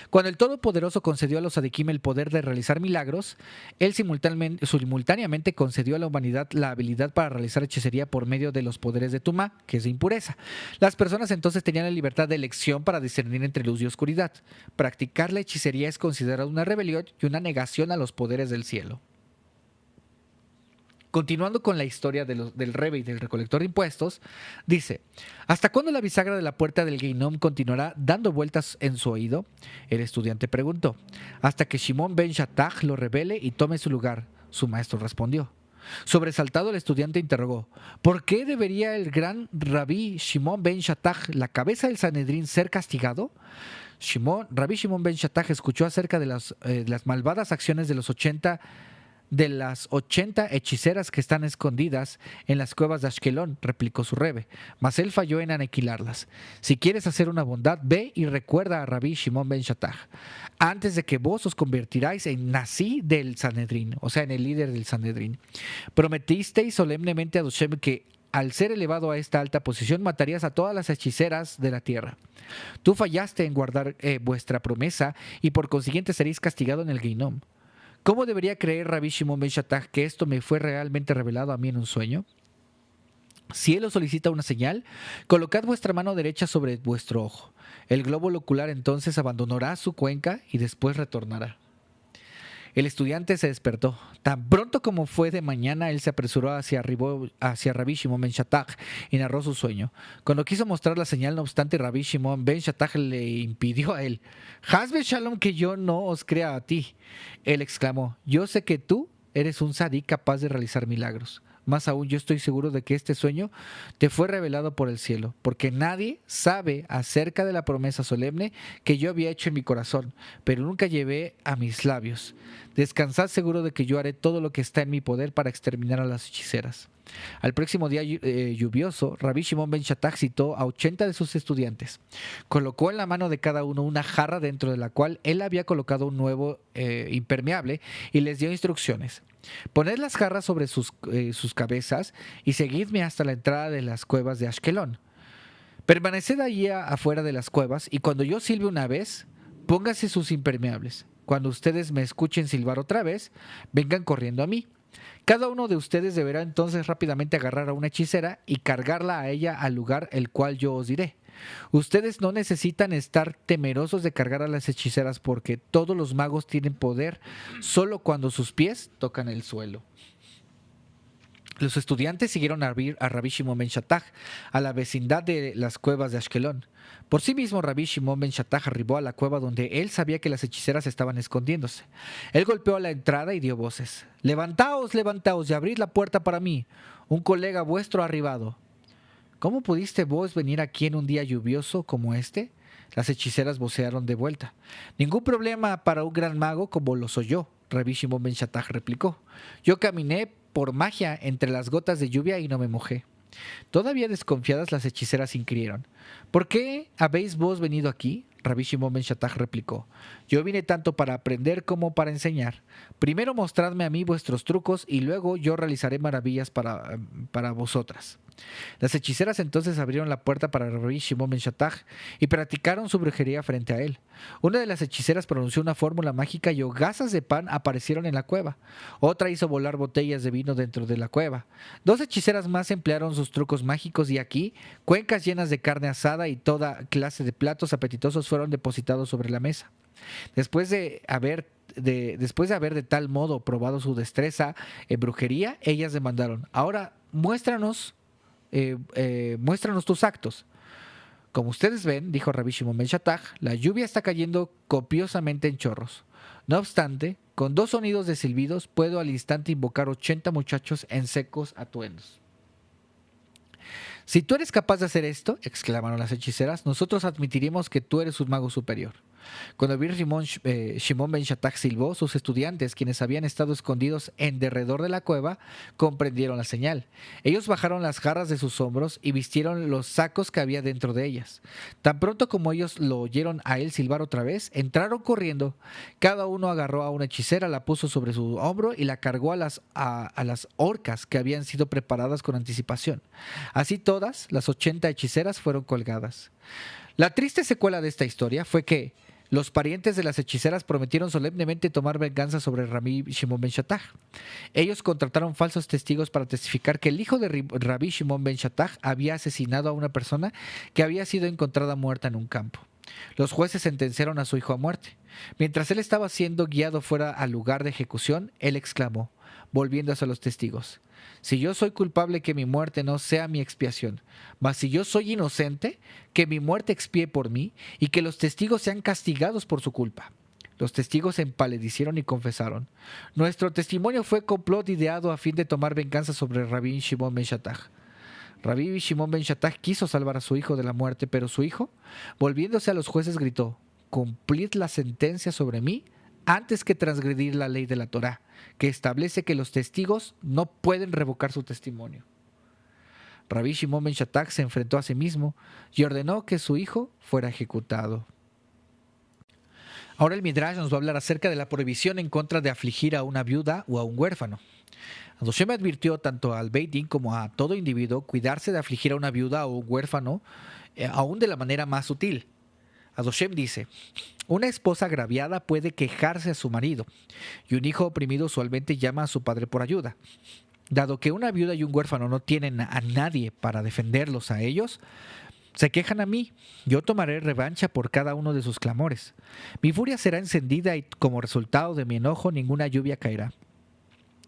cuando el Todopoderoso concedió a los Sadikim el poder de realizar milagros, él simultáneamente concedió a la humanidad la habilidad para realizar hechicería por medio de los poderes de Tumá, que es de impureza. Las personas entonces tenían la libertad de elección para discernir entre luz y oscuridad. Practicar la hechicería es considerado una rebelión y una negación a los poderes del cielo. Continuando con la historia del rebe y del recolector de impuestos, dice: ¿hasta cuándo la bisagra de la puerta del Geinom continuará dando vueltas en su oído? El estudiante preguntó: hasta que Shimon ben Shattach lo revele y tome su lugar. Su maestro respondió. Sobresaltado, el estudiante interrogó: ¿por qué debería el gran rabí Shimon ben Shattach, la cabeza del Sanedrín, ser castigado? Rabí Shimon ben Shattach escuchó acerca de las malvadas acciones de las 80 hechiceras que están escondidas en las cuevas de Ashkelón, replicó su rebe, mas él falló en aniquilarlas. Si quieres hacer una bondad, ve y recuerda a Rabí Shimon ben Shattach, antes de que vos os convertiráis en Nasi del Sanedrín, o sea, en el líder del Sanedrín. Prometisteis solemnemente a Hashem que al ser elevado a esta alta posición matarías a todas las hechiceras de la tierra. Tú fallaste en guardar vuestra promesa y por consiguiente seréis castigado en el Geinom. ¿Cómo debería creer Rabí Shimon ben Shattach que esto me fue realmente revelado a mí en un sueño? Si él os solicita una señal, colocad vuestra mano derecha sobre vuestro ojo. El glóbulo ocular entonces abandonará su cuenca y después retornará. El estudiante se despertó. Tan pronto como fue de mañana, él se apresuró hacia Rabí Shimon ben Shattach y narró su sueño. Cuando quiso mostrar la señal, no obstante, Rabí Shimon ben Shattach le impidió a él. «Hasbe Shalom, que yo no os crea a ti». Él exclamó: «Yo sé que tú eres un sadí capaz de realizar milagros. Más aún, yo estoy seguro de que este sueño te fue revelado por el cielo, porque nadie sabe acerca de la promesa solemne que yo había hecho en mi corazón, pero nunca llevé a mis labios. Descansad seguro de que yo haré todo lo que está en mi poder para exterminar a las hechiceras. Al próximo día lluvioso, Rabbi Shimon ben Shatach citó a 80 de sus estudiantes. Colocó en la mano de cada uno una jarra dentro de la cual él había colocado un nuevo impermeable y les dio instrucciones. Poned las jarras sobre sus cabezas y seguidme hasta la entrada de las cuevas de Ashkelon. Permaneced allí afuera de las cuevas y cuando yo silbe una vez, pónganse sus impermeables. Cuando ustedes me escuchen silbar otra vez, vengan corriendo a mí. Cada uno de ustedes deberá entonces rápidamente agarrar a una hechicera y cargarla a ella al lugar el cual yo os diré. Ustedes no necesitan estar temerosos de cargar a las hechiceras porque todos los magos tienen poder solo cuando sus pies tocan el suelo. Los estudiantes siguieron a Rabbi Shimon ben Shatach a la vecindad de las cuevas de Ashkelon. Por sí mismo, Rabbi Shimon ben Shatach arribó a la cueva donde él sabía que las hechiceras estaban escondiéndose. Él golpeó a la entrada y dio voces. «Levantaos, levantaos y abrid la puerta para mí. Un colega vuestro ha arribado». «¿Cómo pudiste vos venir aquí en un día lluvioso como este?». Las hechiceras vocearon de vuelta. «Ningún problema para un gran mago como lo soy yo», Rabbi Shimon ben Shatach replicó. «Yo caminé por magia entre las gotas de lluvia y no me mojé». Todavía desconfiadas, las hechiceras inquirieron. «¿Por qué habéis vos venido aquí?». Rabbi Shimon ben Shatach replicó. «Yo vine tanto para aprender como para enseñar. Primero mostradme a mí vuestros trucos y luego yo realizaré maravillas para vosotras». Las hechiceras entonces abrieron la puerta para Rabbi Shimon ben Shatach y practicaron su brujería frente a él. Una de las hechiceras pronunció una fórmula mágica y hogazas de pan aparecieron en la cueva. Otra hizo volar botellas de vino dentro de la cueva. Dos hechiceras más emplearon sus trucos mágicos y aquí cuencas llenas de carne asada y toda clase de platos apetitosos fueron depositados sobre la mesa. Después de haber de tal modo probado su destreza en brujería, ellas demandaron: «Ahora muéstranos tus actos». «Como ustedes ven», dijo Rabbi Shimon ben Shatach, «la lluvia está cayendo copiosamente en chorros. No obstante, con 2 sonidos de silbidos puedo al instante invocar 80 muchachos en secos atuendos». «Si tú eres capaz de hacer esto», exclamaron las hechiceras, «nosotros admitiremos que tú eres un mago superior». Cuando Shimon ben Shatach silbó, sus estudiantes, quienes habían estado escondidos en derredor de la cueva, comprendieron la señal. Ellos bajaron las jarras de sus hombros y vistieron los sacos que había dentro de ellas. Tan pronto como ellos lo oyeron a él silbar otra vez, entraron corriendo. Cada uno agarró a una hechicera, la puso sobre su hombro y la cargó a las horcas que habían sido preparadas con anticipación. Así todas las 80 hechiceras fueron colgadas. La triste secuela de esta historia fue que los parientes de las hechiceras prometieron solemnemente tomar venganza sobre Rabbi Shimon ben Shatach. Ellos contrataron falsos testigos para testificar que el hijo de Rabbi Shimon ben Shatach había asesinado a una persona que había sido encontrada muerta en un campo. Los jueces sentenciaron a su hijo a muerte. Mientras él estaba siendo guiado fuera al lugar de ejecución, él exclamó, volviendo hacia los testigos: «Si yo soy culpable, que mi muerte no sea mi expiación, mas si yo soy inocente, que mi muerte expíe por mí y que los testigos sean castigados por su culpa». Los testigos se empaledecieron y confesaron: «Nuestro testimonio fue complot ideado a fin de tomar venganza sobre Rabbi Shimon ben Shatach». Rabbi Shimon ben Shatach quiso salvar a su hijo de la muerte, pero su hijo, volviéndose a los jueces, gritó: «Cumplid la sentencia sobre mí antes que transgredir la ley de la Torá, que establece que los testigos no pueden revocar su testimonio». Rabbi Shimon ben Shatach se enfrentó a sí mismo y ordenó que su hijo fuera ejecutado. Ahora el Midrash nos va a hablar acerca de la prohibición en contra de afligir a una viuda o a un huérfano. Hashem advirtió tanto al Beit Din como a todo individuo cuidarse de afligir a una viuda o un huérfano, aún de la manera más sutil. Hashem dice: «Una esposa agraviada puede quejarse a su marido, y un hijo oprimido usualmente llama a su padre por ayuda. Dado que una viuda y un huérfano no tienen a nadie para defenderlos a ellos, se quejan a mí. Yo tomaré revancha por cada uno de sus clamores. Mi furia será encendida y como resultado de mi enojo ninguna lluvia caerá.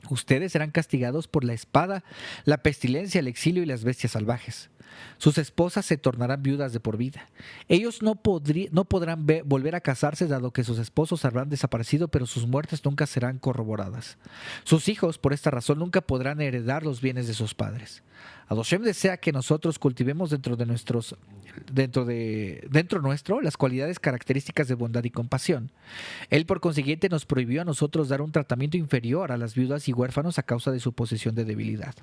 Ustedes serán castigados por la espada, la pestilencia, el exilio y las bestias salvajes. Sus esposas se tornarán viudas de por vida. Ellos no podrán volver a casarse, dado que sus esposos habrán desaparecido, pero sus muertes nunca serán corroboradas. Sus hijos, por esta razón, nunca podrán heredar los bienes de sus padres. Adoshem desea que nosotros cultivemos dentro nuestro las cualidades características de bondad y compasión. Él, por consiguiente, nos prohibió a nosotros dar un tratamiento inferior a las viudas y huérfanos a causa de su posición de debilidad.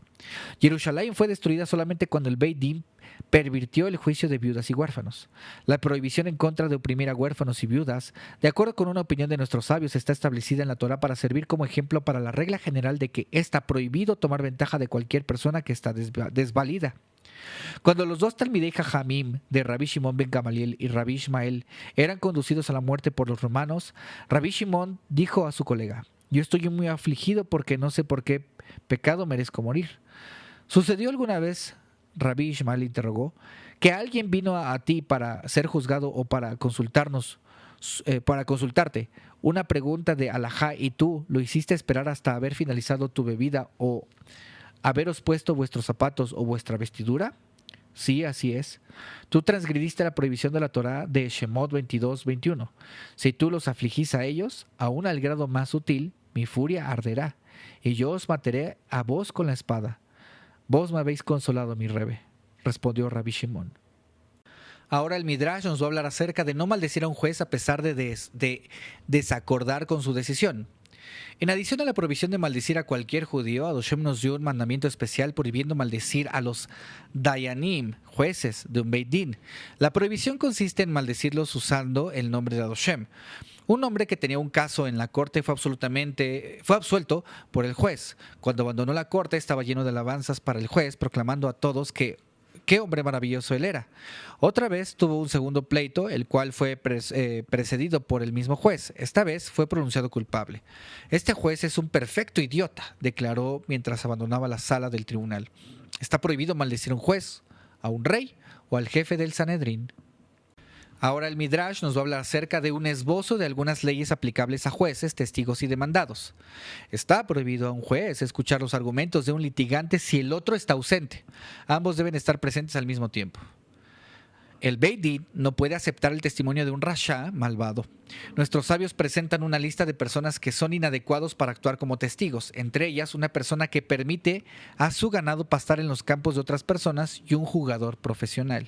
Jerusalén fue destruida solamente cuando el Beit Din pervirtió el juicio de viudas y huérfanos. La prohibición en contra de oprimir a huérfanos y viudas, de acuerdo con una opinión de nuestros sabios, está establecida en la Torá para servir como ejemplo para la regla general de que está prohibido tomar ventaja de cualquier persona que está desvalida. Cuando los dos Talmidei Jajamim de Rabbi Shimon ben Gamaliel y Rabbi Ishmael eran conducidos a la muerte por los romanos, Rabbi Shimon dijo a su colega: yo estoy muy afligido porque no sé por qué pecado merezco morir. ¿Sucedió alguna vez, Rabbi Ishmael interrogó, que alguien vino a ti para ser juzgado o para consultarte una pregunta de alajá y tú lo hiciste esperar hasta haber finalizado tu bebida o haberos puesto vuestros zapatos o vuestra vestidura? Sí, así es. Tú transgrediste la prohibición de la Torá de Shemot 22:21. Si tú los afligís a ellos, aún al grado más sutil, mi furia arderá, y yo os mataré a vos con la espada. Vos me habéis consolado, mi Rebe, respondió Rabbi Shimon. Ahora el Midrash nos va a hablar acerca de no maldecir a un juez a pesar de desacordar con su decisión. En adición a la prohibición de maldecir a cualquier judío, Adoshem nos dio un mandamiento especial prohibiendo maldecir a los Dayanim, jueces de un Beit Din. La prohibición consiste en maldecirlos usando el nombre de Adoshem. Un hombre que tenía un caso en la corte fue absuelto por el juez. Cuando abandonó la corte estaba lleno de alabanzas para el juez, proclamando a todos que qué hombre maravilloso él era. Otra vez tuvo un segundo pleito, el cual fue precedido por el mismo juez. Esta vez fue pronunciado culpable. Este juez es un perfecto idiota, declaró mientras abandonaba la sala del tribunal. Está prohibido maldecir a un juez, a un rey o al jefe del Sanedrín. Ahora el Midrash nos va a hablar acerca de un esbozo de algunas leyes aplicables a jueces, testigos y demandados. Está prohibido a un juez escuchar los argumentos de un litigante si el otro está ausente. Ambos deben estar presentes al mismo tiempo. El Beit Din no puede aceptar el testimonio de un rasha malvado. Nuestros sabios presentan una lista de personas que son inadecuados para actuar como testigos, entre ellas una persona que permite a su ganado pastar en los campos de otras personas y un jugador profesional.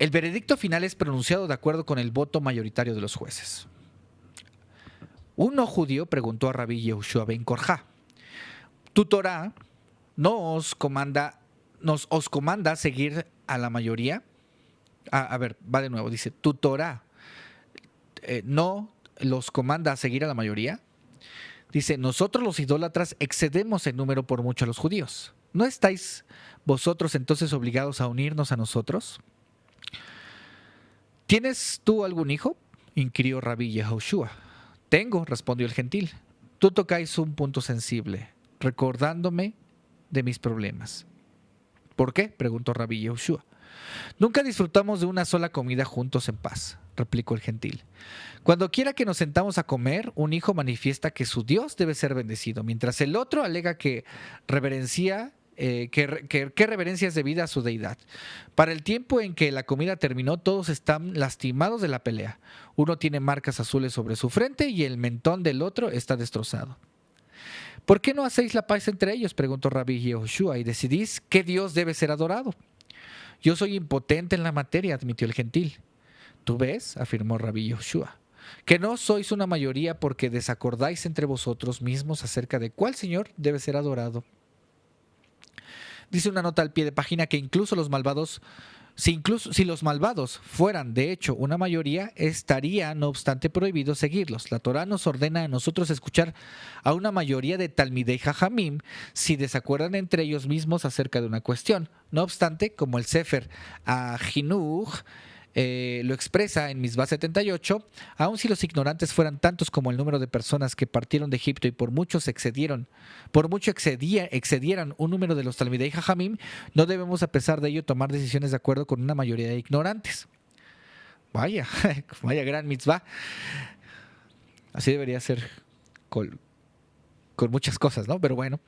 El veredicto final es pronunciado de acuerdo con el voto mayoritario de los jueces. Un no judío preguntó a Rabbi Yehoshua ben Korja: ¿tu Torá no os comanda seguir a la mayoría? Va de nuevo, dice, ¿tu Torá no los comanda a seguir a la mayoría? Dice, nosotros los idólatras excedemos en número por mucho a los judíos. ¿No estáis vosotros entonces obligados a unirnos a nosotros? ¿Tienes tú algún hijo?, inquirió Rabbi Yehoshua. Tengo, respondió el gentil. Tú tocáis un punto sensible, recordándome de mis problemas. ¿Por qué?, preguntó Rabbi Yehoshua. Nunca disfrutamos de una sola comida juntos en paz, replicó el gentil. Cuando quiera que nos sentamos a comer, un hijo manifiesta que su Dios debe ser bendecido, mientras el otro alega que reverencia es debida a su deidad. Para el tiempo en que la comida terminó, todos están lastimados de la pelea. Uno tiene marcas azules sobre su frente y el mentón del otro está destrozado. ¿Por qué no hacéis la paz entre ellos?, preguntó Rabbi Yehoshua, y decidís qué Dios debe ser adorado. Yo soy impotente en la materia, admitió el gentil. ¿Tú ves?, afirmó Rabbi Yehoshua, que no sois una mayoría porque desacordáis entre vosotros mismos acerca de cuál Señor debe ser adorado. Dice una nota al pie de página que incluso los malvados, si los malvados fueran de hecho una mayoría, estaría no obstante prohibido seguirlos. La Torá nos ordena a nosotros escuchar a una mayoría de Talmidei Jajamim si desacuerdan entre ellos mismos acerca de una cuestión. No obstante, como el Sefer Jinuj lo expresa en Misbah 78, aun si los ignorantes fueran tantos como el número de personas que partieron de Egipto y por mucho excedieran un número de los Talmidei Jajamim, no debemos a pesar de ello tomar decisiones de acuerdo con una mayoría de ignorantes. Vaya gran mitzvah. Así debería ser con muchas cosas, ¿no? Pero bueno,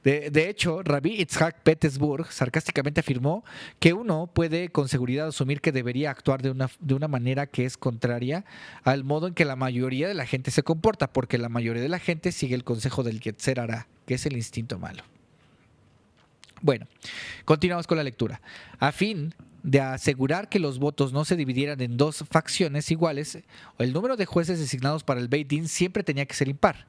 de hecho, Rabbi Itzhak Petersburg sarcásticamente afirmó que uno puede con seguridad asumir que debería actuar de una manera que es contraria al modo en que la mayoría de la gente se comporta, porque la mayoría de la gente sigue el consejo del Yetzer Hara, que es el instinto malo. Bueno, continuamos con la lectura. A fin de asegurar que los votos no se dividieran en dos facciones iguales, el número de jueces designados para el Beit Din siempre tenía que ser impar.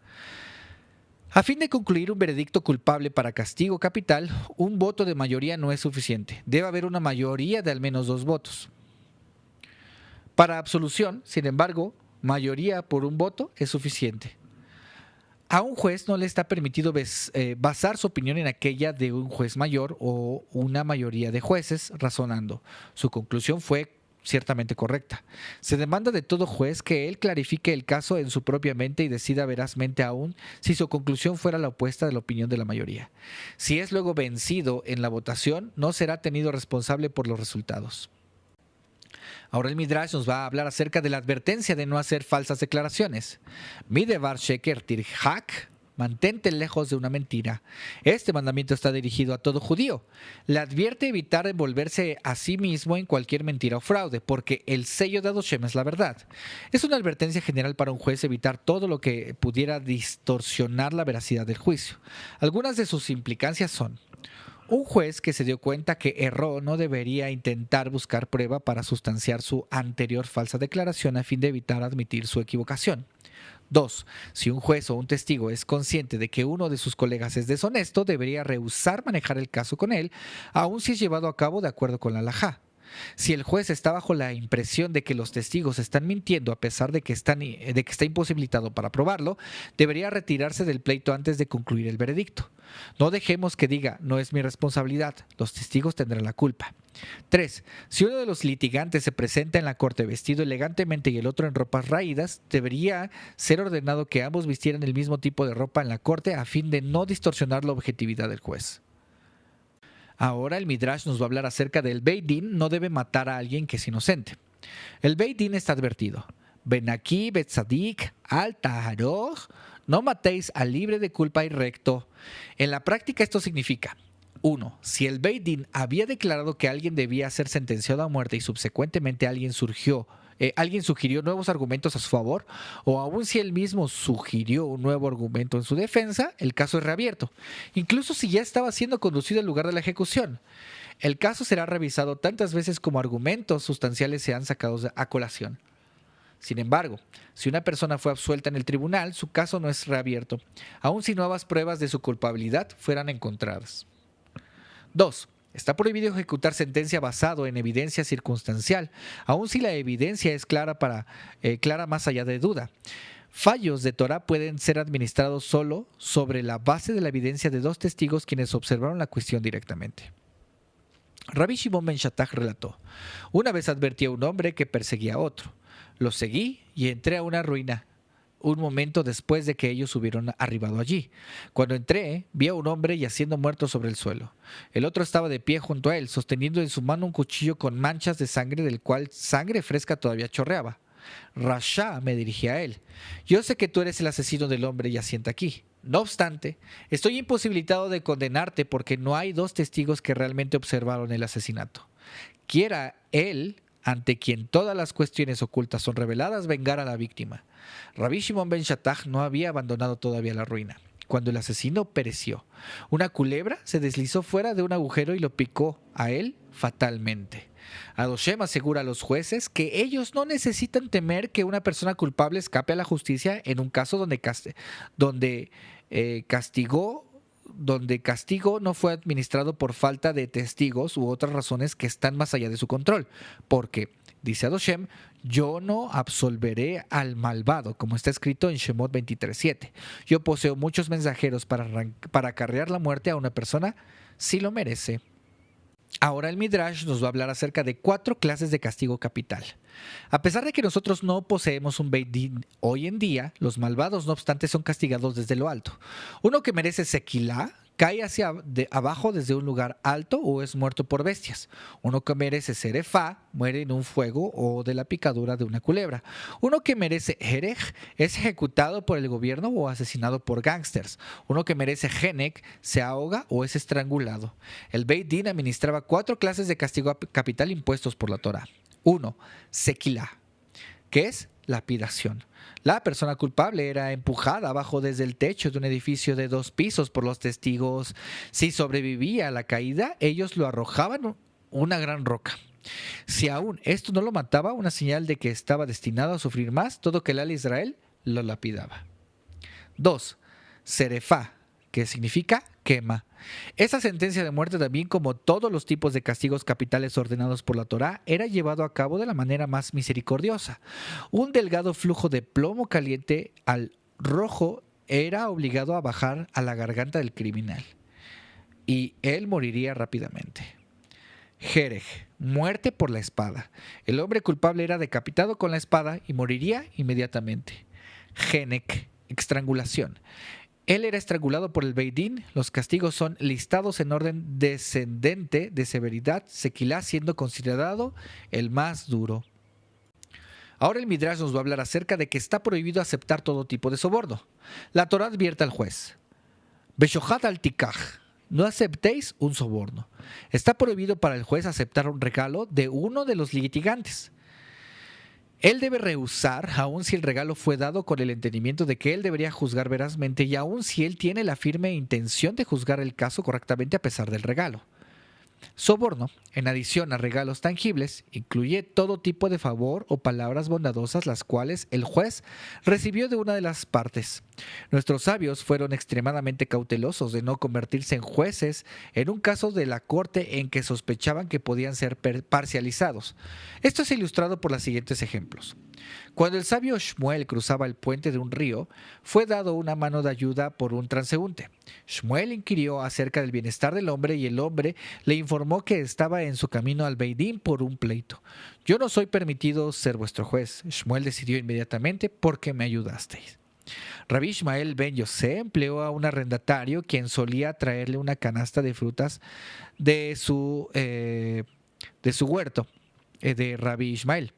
A fin de concluir un veredicto culpable para castigo capital, un voto de mayoría no es suficiente. Debe haber una mayoría de al menos 2 votos. Para absolución, sin embargo, mayoría por un voto es suficiente. A un juez no le está permitido basar su opinión en aquella de un juez mayor o una mayoría de jueces razonando. Su conclusión fue ciertamente correcta. Se demanda de todo juez que él clarifique el caso en su propia mente y decida verazmente aún si su conclusión fuera la opuesta de la opinión de la mayoría. Si es luego vencido en la votación, no será tenido responsable por los resultados. Ahora el Midrash nos va a hablar acerca de la advertencia de no hacer falsas declaraciones. Midevar sheker tirhak, mantente lejos de una mentira. Este mandamiento está dirigido a todo judío. Le advierte evitar envolverse a sí mismo en cualquier mentira o fraude, porque el sello de Adoshem es la verdad. Es una advertencia general para un juez evitar todo lo que pudiera distorsionar la veracidad del juicio. Algunas de sus implicancias son: un juez que se dio cuenta que erró no debería intentar buscar prueba para sustanciar su anterior falsa declaración a fin de evitar admitir su equivocación. 2. Si un juez o un testigo es consciente de que uno de sus colegas es deshonesto, debería rehusar manejar el caso con él, aun si es llevado a cabo de acuerdo con la halajá. Si el juez está bajo la impresión de que los testigos están mintiendo a pesar de que está imposibilitado para probarlo, debería retirarse del pleito antes de concluir el veredicto. No dejemos que diga, no es mi responsabilidad, los testigos tendrán la culpa. 3. Si uno de los litigantes se presenta en la corte vestido elegantemente y el otro en ropas raídas, debería ser ordenado que ambos vistieran el mismo tipo de ropa en la corte a fin de no distorsionar la objetividad del juez. Ahora el Midrash nos va a hablar acerca del Beit Din no debe matar a alguien que es inocente. El Beit Din está advertido: Benaki betzadik al taharoj, no matéis al libre de culpa y recto. En la práctica esto significa: 1. Si el Beit Din había declarado que alguien debía ser sentenciado a muerte y subsecuentemente alguien sugirió nuevos argumentos a su favor, o aun si él mismo sugirió un nuevo argumento en su defensa, el caso es reabierto, incluso si ya estaba siendo conducido al lugar de la ejecución. El caso será revisado tantas veces como argumentos sustanciales sean sacados a colación. Sin embargo, si una persona fue absuelta en el tribunal, su caso no es reabierto, aun si nuevas pruebas de su culpabilidad fueran encontradas. 2. Está prohibido ejecutar sentencia basado en evidencia circunstancial, aun si la evidencia es clara más allá de duda. Fallos de Torah pueden ser administrados solo sobre la base de la evidencia de 2 testigos quienes observaron la cuestión directamente. Rabbi Shimon ben Shattach relató: una vez advertí a un hombre que perseguía a otro. Lo seguí y entré a una ruina un momento después de que ellos hubieron arribado allí. Cuando entré, vi a un hombre yaciendo muerto sobre el suelo. El otro estaba de pie junto a él, sosteniendo en su mano un cuchillo con manchas de sangre del cual sangre fresca todavía chorreaba. Rasha, me dirigí a él: yo sé que tú eres el asesino del hombre yaciente aquí. No obstante, estoy imposibilitado de condenarte porque no hay 2 testigos que realmente observaron el asesinato. Quiera él, ante quien todas las cuestiones ocultas son reveladas, vengar a la víctima. Rabbi Shimon ben Shattach no había abandonado todavía la ruina cuando el asesino pereció. Una culebra se deslizó fuera de un agujero y lo picó a él fatalmente. Adoshem asegura a los jueces que ellos no necesitan temer que una persona culpable escape a la justicia en un caso donde castigo no fue administrado por falta de testigos u otras razones que están más allá de su control. Porque, dice Adoshem, yo no absolveré al malvado, como está escrito en Shemot 23:7. Yo poseo muchos mensajeros para acarrear la muerte a una persona si lo merece. Ahora el Midrash nos va a hablar acerca de 4 clases de castigo capital. A pesar de que nosotros no poseemos un Beit Din hoy en día, los malvados no obstante son castigados desde lo alto. Uno que merece sequilá, cae hacia abajo desde un lugar alto o es muerto por bestias. Uno que merece serefá muere en un fuego o de la picadura de una culebra. Uno que merece herej es ejecutado por el gobierno o asesinado por gángsters. Uno que merece genek se ahoga o es estrangulado. El Beit Din administraba 4 clases de castigo capital impuestos por la Torá. 1. Sequilá, que es lapidación. La persona culpable era empujada abajo desde el techo de un edificio de 2 pisos por los testigos. Si sobrevivía a la caída, ellos lo arrojaban una gran roca. Si aún esto no lo mataba, una señal de que estaba destinado a sufrir más, todo que el al Israel lo lapidaba. 2. Serefá, que significa quema. Esa sentencia de muerte, también como todos los tipos de castigos capitales ordenados por la Torá, era llevado a cabo de la manera más misericordiosa. Un delgado flujo de plomo caliente al rojo era obligado a bajar a la garganta del criminal, y él moriría rápidamente. Jerej, muerte por la espada. El hombre culpable era decapitado con la espada y moriría inmediatamente. Genek, estrangulación. Él era estrangulado por el Beit Din. Los castigos son listados en orden descendente de severidad, sequilá siendo considerado el más duro. Ahora el Midrash nos va a hablar acerca de que está prohibido aceptar todo tipo de soborno. La Torá advierte al juez: Beshohat al tikaj, no aceptéis un soborno. Está prohibido para el juez aceptar un regalo de uno de los litigantes. Él debe rehusar, aun si el regalo fue dado con el entendimiento de que él debería juzgar verazmente y aun si él tiene la firme intención de juzgar el caso correctamente a pesar del regalo. Soborno, en adición a regalos tangibles, incluye todo tipo de favor o palabras bondadosas las cuales el juez recibió de una de las partes. Nuestros sabios fueron extremadamente cautelosos de no convertirse en jueces en un caso de la corte en que sospechaban que podían ser parcializados. Esto es ilustrado por los siguientes ejemplos. Cuando el sabio Shmuel cruzaba el puente de un río, fue dado una mano de ayuda por un transeúnte. Shmuel inquirió acerca del bienestar del hombre y el hombre le informó que estaba en su camino al Beit Din por un pleito. Yo no soy permitido ser vuestro juez. Shmuel decidió inmediatamente: ¿por qué me ayudasteis? Rabbi Ishmael ben Yosé empleó a un arrendatario quien solía traerle una canasta de frutas de su huerto de Rabbi Ishmael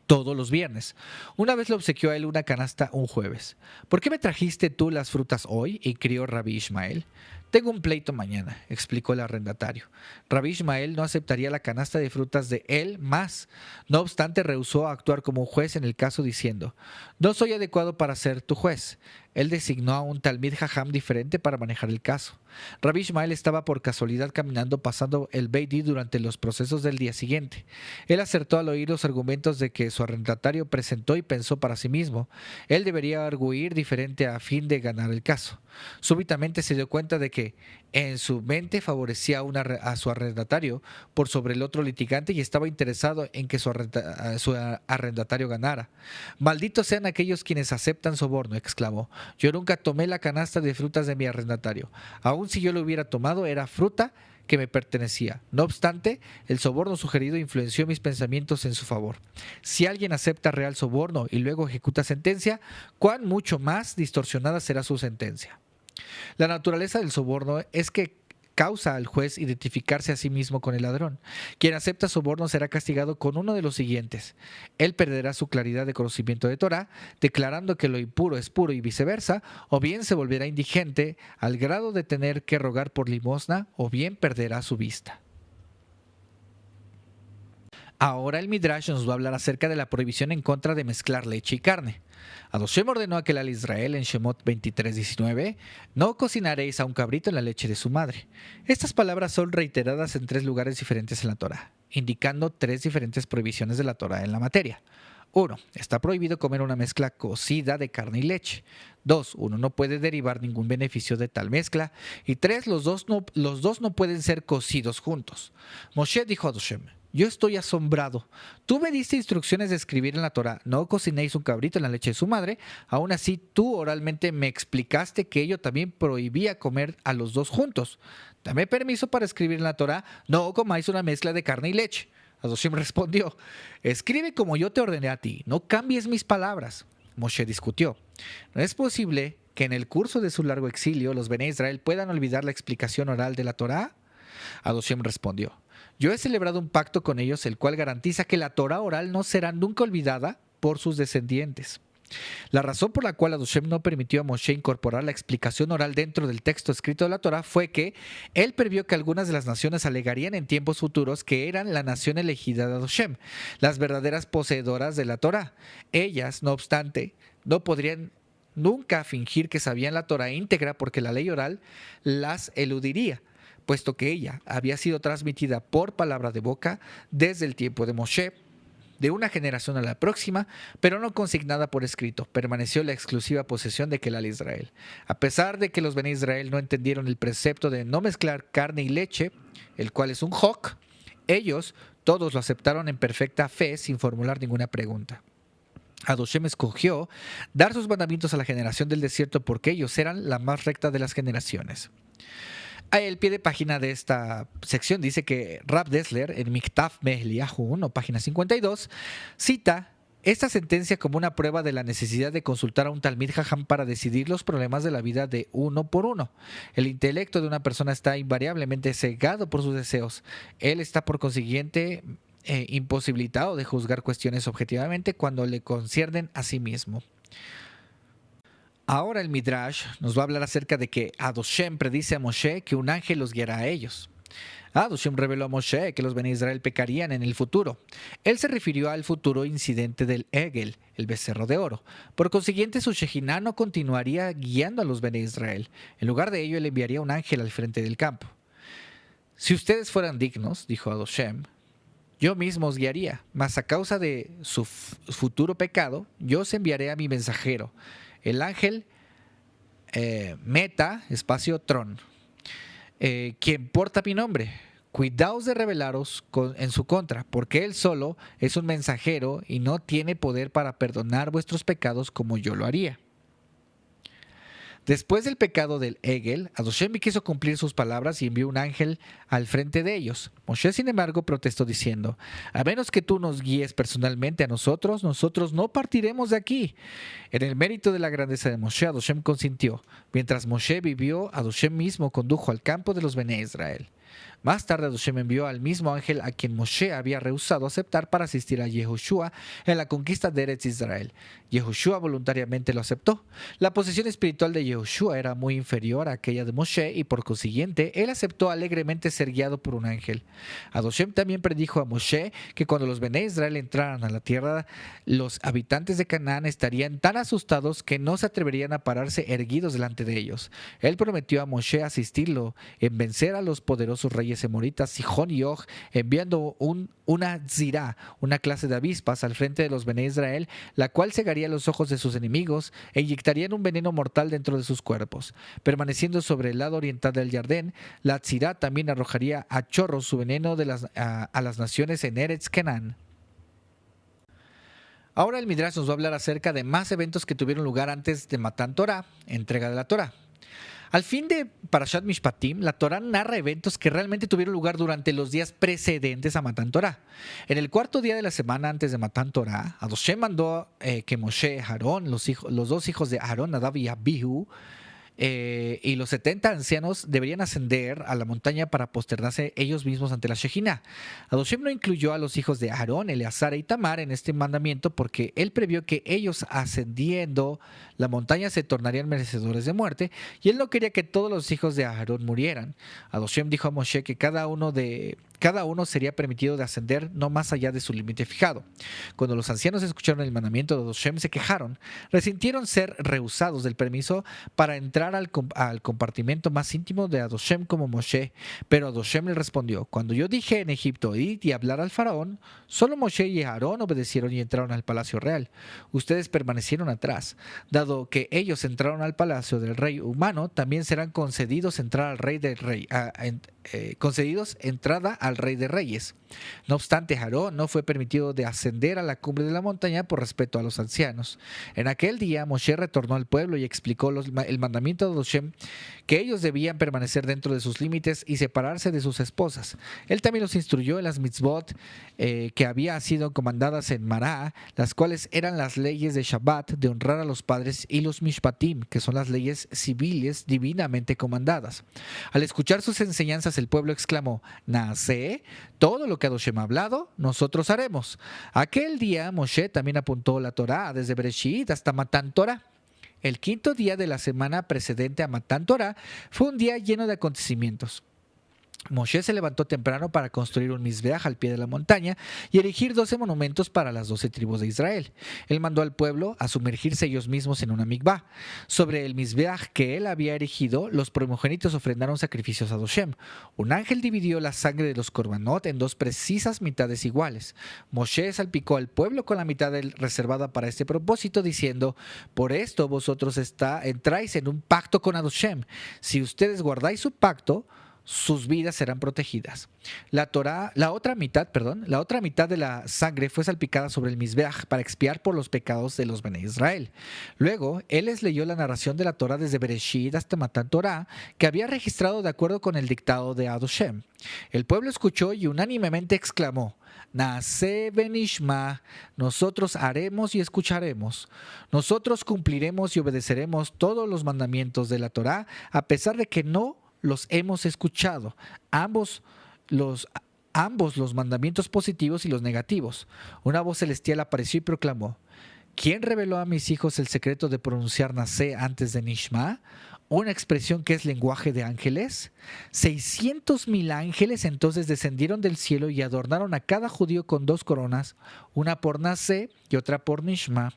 todos los viernes. Una vez le obsequió a él una canasta un jueves. ¿Por qué me trajiste tú las frutas hoy?, inquirió Rabbi Ishmael. Tengo un pleito mañana, explicó el arrendatario. Rabbi Ishmael no aceptaría la canasta de frutas de él más. No obstante, rehusó actuar como un juez en el caso diciendo: no soy adecuado para ser tu juez. Él designó a un Talmid Jajam diferente para manejar el caso. Rabbi Ishmael estaba por casualidad caminando pasando el Beit Din durante los procesos del día siguiente. Él acertó al oír los argumentos de que su arrendatario presentó y pensó para sí mismo: él debería arguir diferente a fin de ganar el caso. Súbitamente se dio cuenta de que en su mente favorecía a su arrendatario por sobre el otro litigante y estaba interesado en que su arrendatario ganara. Malditos sean aquellos quienes aceptan soborno, exclamó. Yo nunca tomé la canasta de frutas de mi arrendatario. Aun si yo lo hubiera tomado, era fruta que me pertenecía. No obstante, el soborno sugerido influenció mis pensamientos en su favor. Si alguien acepta real soborno y luego ejecuta sentencia, cuán mucho más distorsionada será su sentencia. La naturaleza del soborno es que causa al juez identificarse a sí mismo con el ladrón. Quien acepta soborno será castigado con uno de los siguientes: él perderá su claridad de conocimiento de Torá, declarando que lo impuro es puro y viceversa, o bien se volverá indigente al grado de tener que rogar por limosna, o bien perderá su vista. Ahora el Midrash nos va a hablar acerca de la prohibición en contra de mezclar leche y carne. Adoshem ordenó a aquel al Israel en Shemot 23:19: no cocinaréis a un cabrito en la leche de su madre. Estas palabras son reiteradas en 3 lugares diferentes en la Torá, indicando 3 diferentes prohibiciones de la Torá en la materia. 1. Está prohibido comer una mezcla cocida de carne y leche. 2. Uno no puede derivar ningún beneficio de tal mezcla. Y 3. Los dos no pueden ser cocidos juntos. Moshe dijo a Adoshem: yo estoy asombrado. Tú me diste instrucciones de escribir en la Torá: no cocinéis un cabrito en la leche de su madre. Aún así, tú oralmente me explicaste que ello también prohibía comer a los dos juntos. Dame permiso para escribir en la Torá: no comáis una mezcla de carne y leche. Adoshem respondió: escribe como yo te ordené a ti, no cambies mis palabras. Moshe discutió. ¿No es posible que en el curso de su largo exilio los Bené Israel puedan olvidar la explicación oral de la Torá? Adoshem respondió: yo he celebrado un pacto con ellos, el cual garantiza que la Torá oral no será nunca olvidada por sus descendientes. La razón por la cual Adoshem no permitió a Moshe incorporar la explicación oral dentro del texto escrito de la Torá fue que él previó que algunas de las naciones alegarían en tiempos futuros que eran la nación elegida de Adoshem, las verdaderas poseedoras de la Torá. Ellas, no obstante, no podrían nunca fingir que sabían la Torá íntegra porque la ley oral las eludiría, puesto que ella había sido transmitida por palabra de boca desde el tiempo de Moshe, de una generación a la próxima, pero no consignada por escrito. Permaneció la exclusiva posesión de Kelal Israel. A pesar de que los Bené Israel no entendieron el precepto de no mezclar carne y leche, el cual es un hok, ellos todos lo aceptaron en perfecta fe sin formular ninguna pregunta. Adoshem escogió dar sus mandamientos a la generación del desierto porque ellos eran la más recta de las generaciones. El pie de página de esta sección dice que Rav Dessler, en Miktaf Mehliahu 1, página 52, cita esta sentencia como una prueba de la necesidad de consultar a un Talmid Jajam para decidir los problemas de la vida de uno por uno. El intelecto de una persona está invariablemente cegado por sus deseos. Él está por consiguiente imposibilitado de juzgar cuestiones objetivamente cuando le conciernen a sí mismo. Ahora el Midrash nos va a hablar acerca de que Adoshem predice a Moshe que un ángel los guiará a ellos. Adoshem reveló a Moshe que los Bené Israel pecarían en el futuro. Él se refirió al futuro incidente del Egel, el becerro de oro. Por consiguiente, su Shejinah no continuaría guiando a los Bené Israel. En lugar de ello, él enviaría un ángel al frente del campo. Si ustedes fueran dignos, dijo Adoshem, yo mismo os guiaría, mas a causa de su futuro pecado, yo os enviaré a mi mensajero, el ángel Meta, espacio Tron, quien porta mi nombre. Cuidaos de rebelaros en su contra, porque él solo es un mensajero y no tiene poder para perdonar vuestros pecados como yo lo haría. Después del pecado del Egel, Adoshem quiso cumplir sus palabras y envió un ángel al frente de ellos. Moshe, sin embargo, protestó diciendo: a menos que tú nos guíes personalmente a nosotros, nosotros no partiremos de aquí. En el mérito de la grandeza de Moshe, Adoshem consintió. Mientras Moshe vivió, Adoshem mismo condujo al campo de los Bené Israel. Más tarde, Adoshem envió al mismo ángel a quien Moshe había rehusado aceptar para asistir a Yehoshua en la conquista de Eretz Israel. Yehoshua voluntariamente lo aceptó. La posición espiritual de Yehoshua era muy inferior a aquella de Moshe y por consiguiente él aceptó alegremente ser guiado por un ángel. Adoshem también predijo a Moshe que cuando los Bené Israel entraran a la tierra, los habitantes de Canaán estarían tan asustados que no se atreverían a pararse erguidos delante de ellos. Él prometió a Moshe asistirlo en vencer a los poderosos reyes emoritas Sihón y Og, enviando una zirá, una clase de avispas, al frente de los Bené Israel, la cual cegaría los ojos de sus enemigos e inyectarían un veneno mortal dentro de sus cuerpos. Permaneciendo sobre el lado oriental del Jardén, la zirá también arrojaría a chorros su veneno a las naciones en Eretz Kenán. Ahora el Midrash nos va a hablar acerca de más eventos que tuvieron lugar antes de Matán Torah, entrega de la Torah. Al fin de Parashat Mishpatim, la Torá narra eventos que realmente tuvieron lugar durante los días precedentes a Matán Torah. En el cuarto día de la semana antes de Matán Torah, Adoshem mandó que Moshe, Aarón, los dos hijos de Aarón, Nadab y Abihu, y los 70 ancianos deberían ascender a la montaña para posternarse ellos mismos ante la Shejinah. Adoshem no incluyó a los hijos de Aarón, Eleazar y Tamar en este mandamiento porque él previó que ellos ascendiendo la montaña se tornarían merecedores de muerte y él no quería que todos los hijos de Aarón murieran. Adoshem dijo a Moshe que cada uno sería permitido de ascender no más allá de su límite fijado. Cuando los ancianos escucharon el mandamiento de Adoshem se quejaron, resintieron ser rehusados del permiso para entrar al compartimento más íntimo de Adoshem como Moshe, pero Adoshem le respondió: cuando yo dije en Egipto id y hablar al faraón, solo Moshe y Aarón obedecieron y entraron al palacio real. Ustedes permanecieron atrás. Dado que ellos entraron al palacio del rey humano, también serán concedidos entrada al rey de reyes. No obstante, Aarón no fue permitido de ascender a la cumbre de la montaña por respeto a los ancianos. En aquel día, Moshe retornó al pueblo y explicó el mandamiento de Hashem, que ellos debían permanecer dentro de sus límites y separarse de sus esposas. Él también los instruyó en las mitzvot que había sido comandadas en Mará, las cuales eran las leyes de Shabbat, de honrar a los padres, y los mishpatim, que son las leyes civiles divinamente comandadas. Al escuchar sus enseñanzas, el pueblo exclamó: Naaseh, todo lo que Hashem ha hablado, nosotros haremos. Aquel día, Moshe también apuntó la Torá desde Bereshit hasta Matán Torá. El quinto día de la semana precedente a Matán Torá fue un día lleno de acontecimientos. Moshe se levantó temprano para construir un mizbeach al pie de la montaña y erigir 12 monumentos para las 12 tribus de Israel. Él mandó al pueblo a sumergirse ellos mismos en una mikvah. Sobre el mizbeach que él había erigido, los primogénitos ofrendaron sacrificios a Hashem. Un ángel dividió la sangre de los korbanot en dos precisas mitades iguales. Moshe salpicó al pueblo con la mitad reservada para este propósito, diciendo: por esto vosotros entráis en un pacto con Hashem. Si ustedes guardáis su pacto, sus vidas serán protegidas. La otra mitad de la sangre fue salpicada sobre el mizbeach para expiar por los pecados de los Bene Israel. Luego, él les leyó la narración de la Torá desde Bereshit hasta Matán Torá, que había registrado de acuerdo con el dictado de Hashem. El pueblo escuchó y unánimemente exclamó: Naaseh venishma, nosotros haremos y escucharemos. Nosotros cumpliremos y obedeceremos todos los mandamientos de la Torá, a pesar de que no los hemos escuchado, ambos los mandamientos positivos y los negativos. Una voz celestial apareció y proclamó: ¿quién reveló a mis hijos el secreto de pronunciar Naaseh antes de Nishma? Una expresión que es lenguaje de ángeles. 600,000 ángeles entonces descendieron del cielo y adornaron a cada judío con 2 coronas, una por Naaseh y otra por Nishma.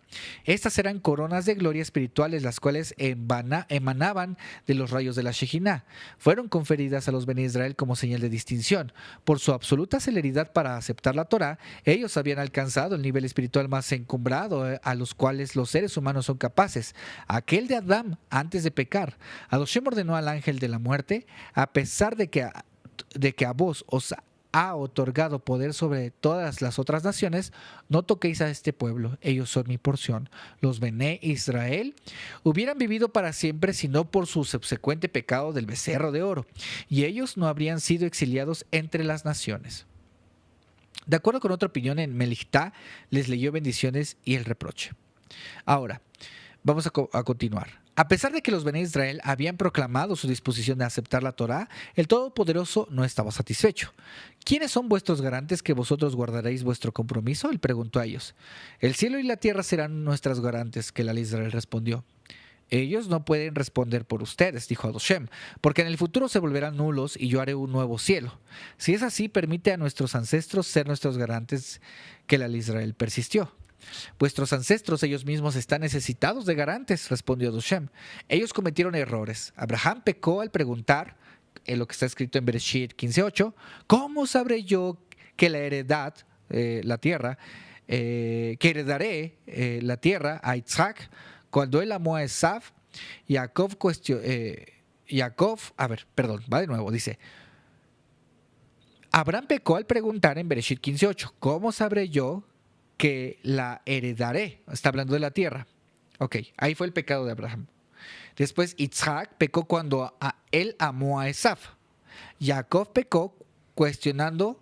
Estas eran coronas de gloria espirituales, las cuales emanaban de los rayos de la Shejiná. Fueron conferidas a los Bene Israel como señal de distinción. Por su absoluta celeridad para aceptar la Torá, ellos habían alcanzado el nivel espiritual más encumbrado a los cuales los seres humanos son capaces, aquel de Adán antes de pecar. Hashem ordenó al ángel de la muerte: a pesar de que a vos os ha otorgado poder sobre todas las otras naciones, no toquéis a este pueblo, ellos son mi porción. Los Bene Israel hubieran vivido para siempre si no por su subsecuente pecado del becerro de oro, y ellos no habrían sido exiliados entre las naciones. De acuerdo con otra opinión, en Melichtá les leyó bendiciones y el reproche. Ahora, vamos a continuar. A pesar de que los Bene Israel habían proclamado su disposición de aceptar la Torá, el Todopoderoso no estaba satisfecho. ¿Quiénes son vuestros garantes que vosotros guardaréis vuestro compromiso? Él preguntó a ellos. El cielo y la tierra serán nuestras garantes, que Israel respondió. Ellos no pueden responder por ustedes, dijo Hashem, porque en el futuro se volverán nulos y yo haré un nuevo cielo. Si es así, permite a nuestros ancestros ser nuestros garantes, que Israel persistió. Vuestros ancestros ellos mismos están necesitados de garantes, respondió Hashem. Ellos cometieron errores. Abraham pecó al preguntar, en lo que está escrito en Bereshit 15:8, ¿cómo sabré yo que la tierra, que heredaré la tierra a Isaac? Cuando él amó a Esav, dice: Abraham pecó al preguntar en Bereshit 15:8, ¿cómo sabré yo que la heredaré? Está hablando de la tierra. Ok, ahí fue el pecado de Abraham. Después Isaac pecó cuando él amó a Esav. Jacob pecó cuestionando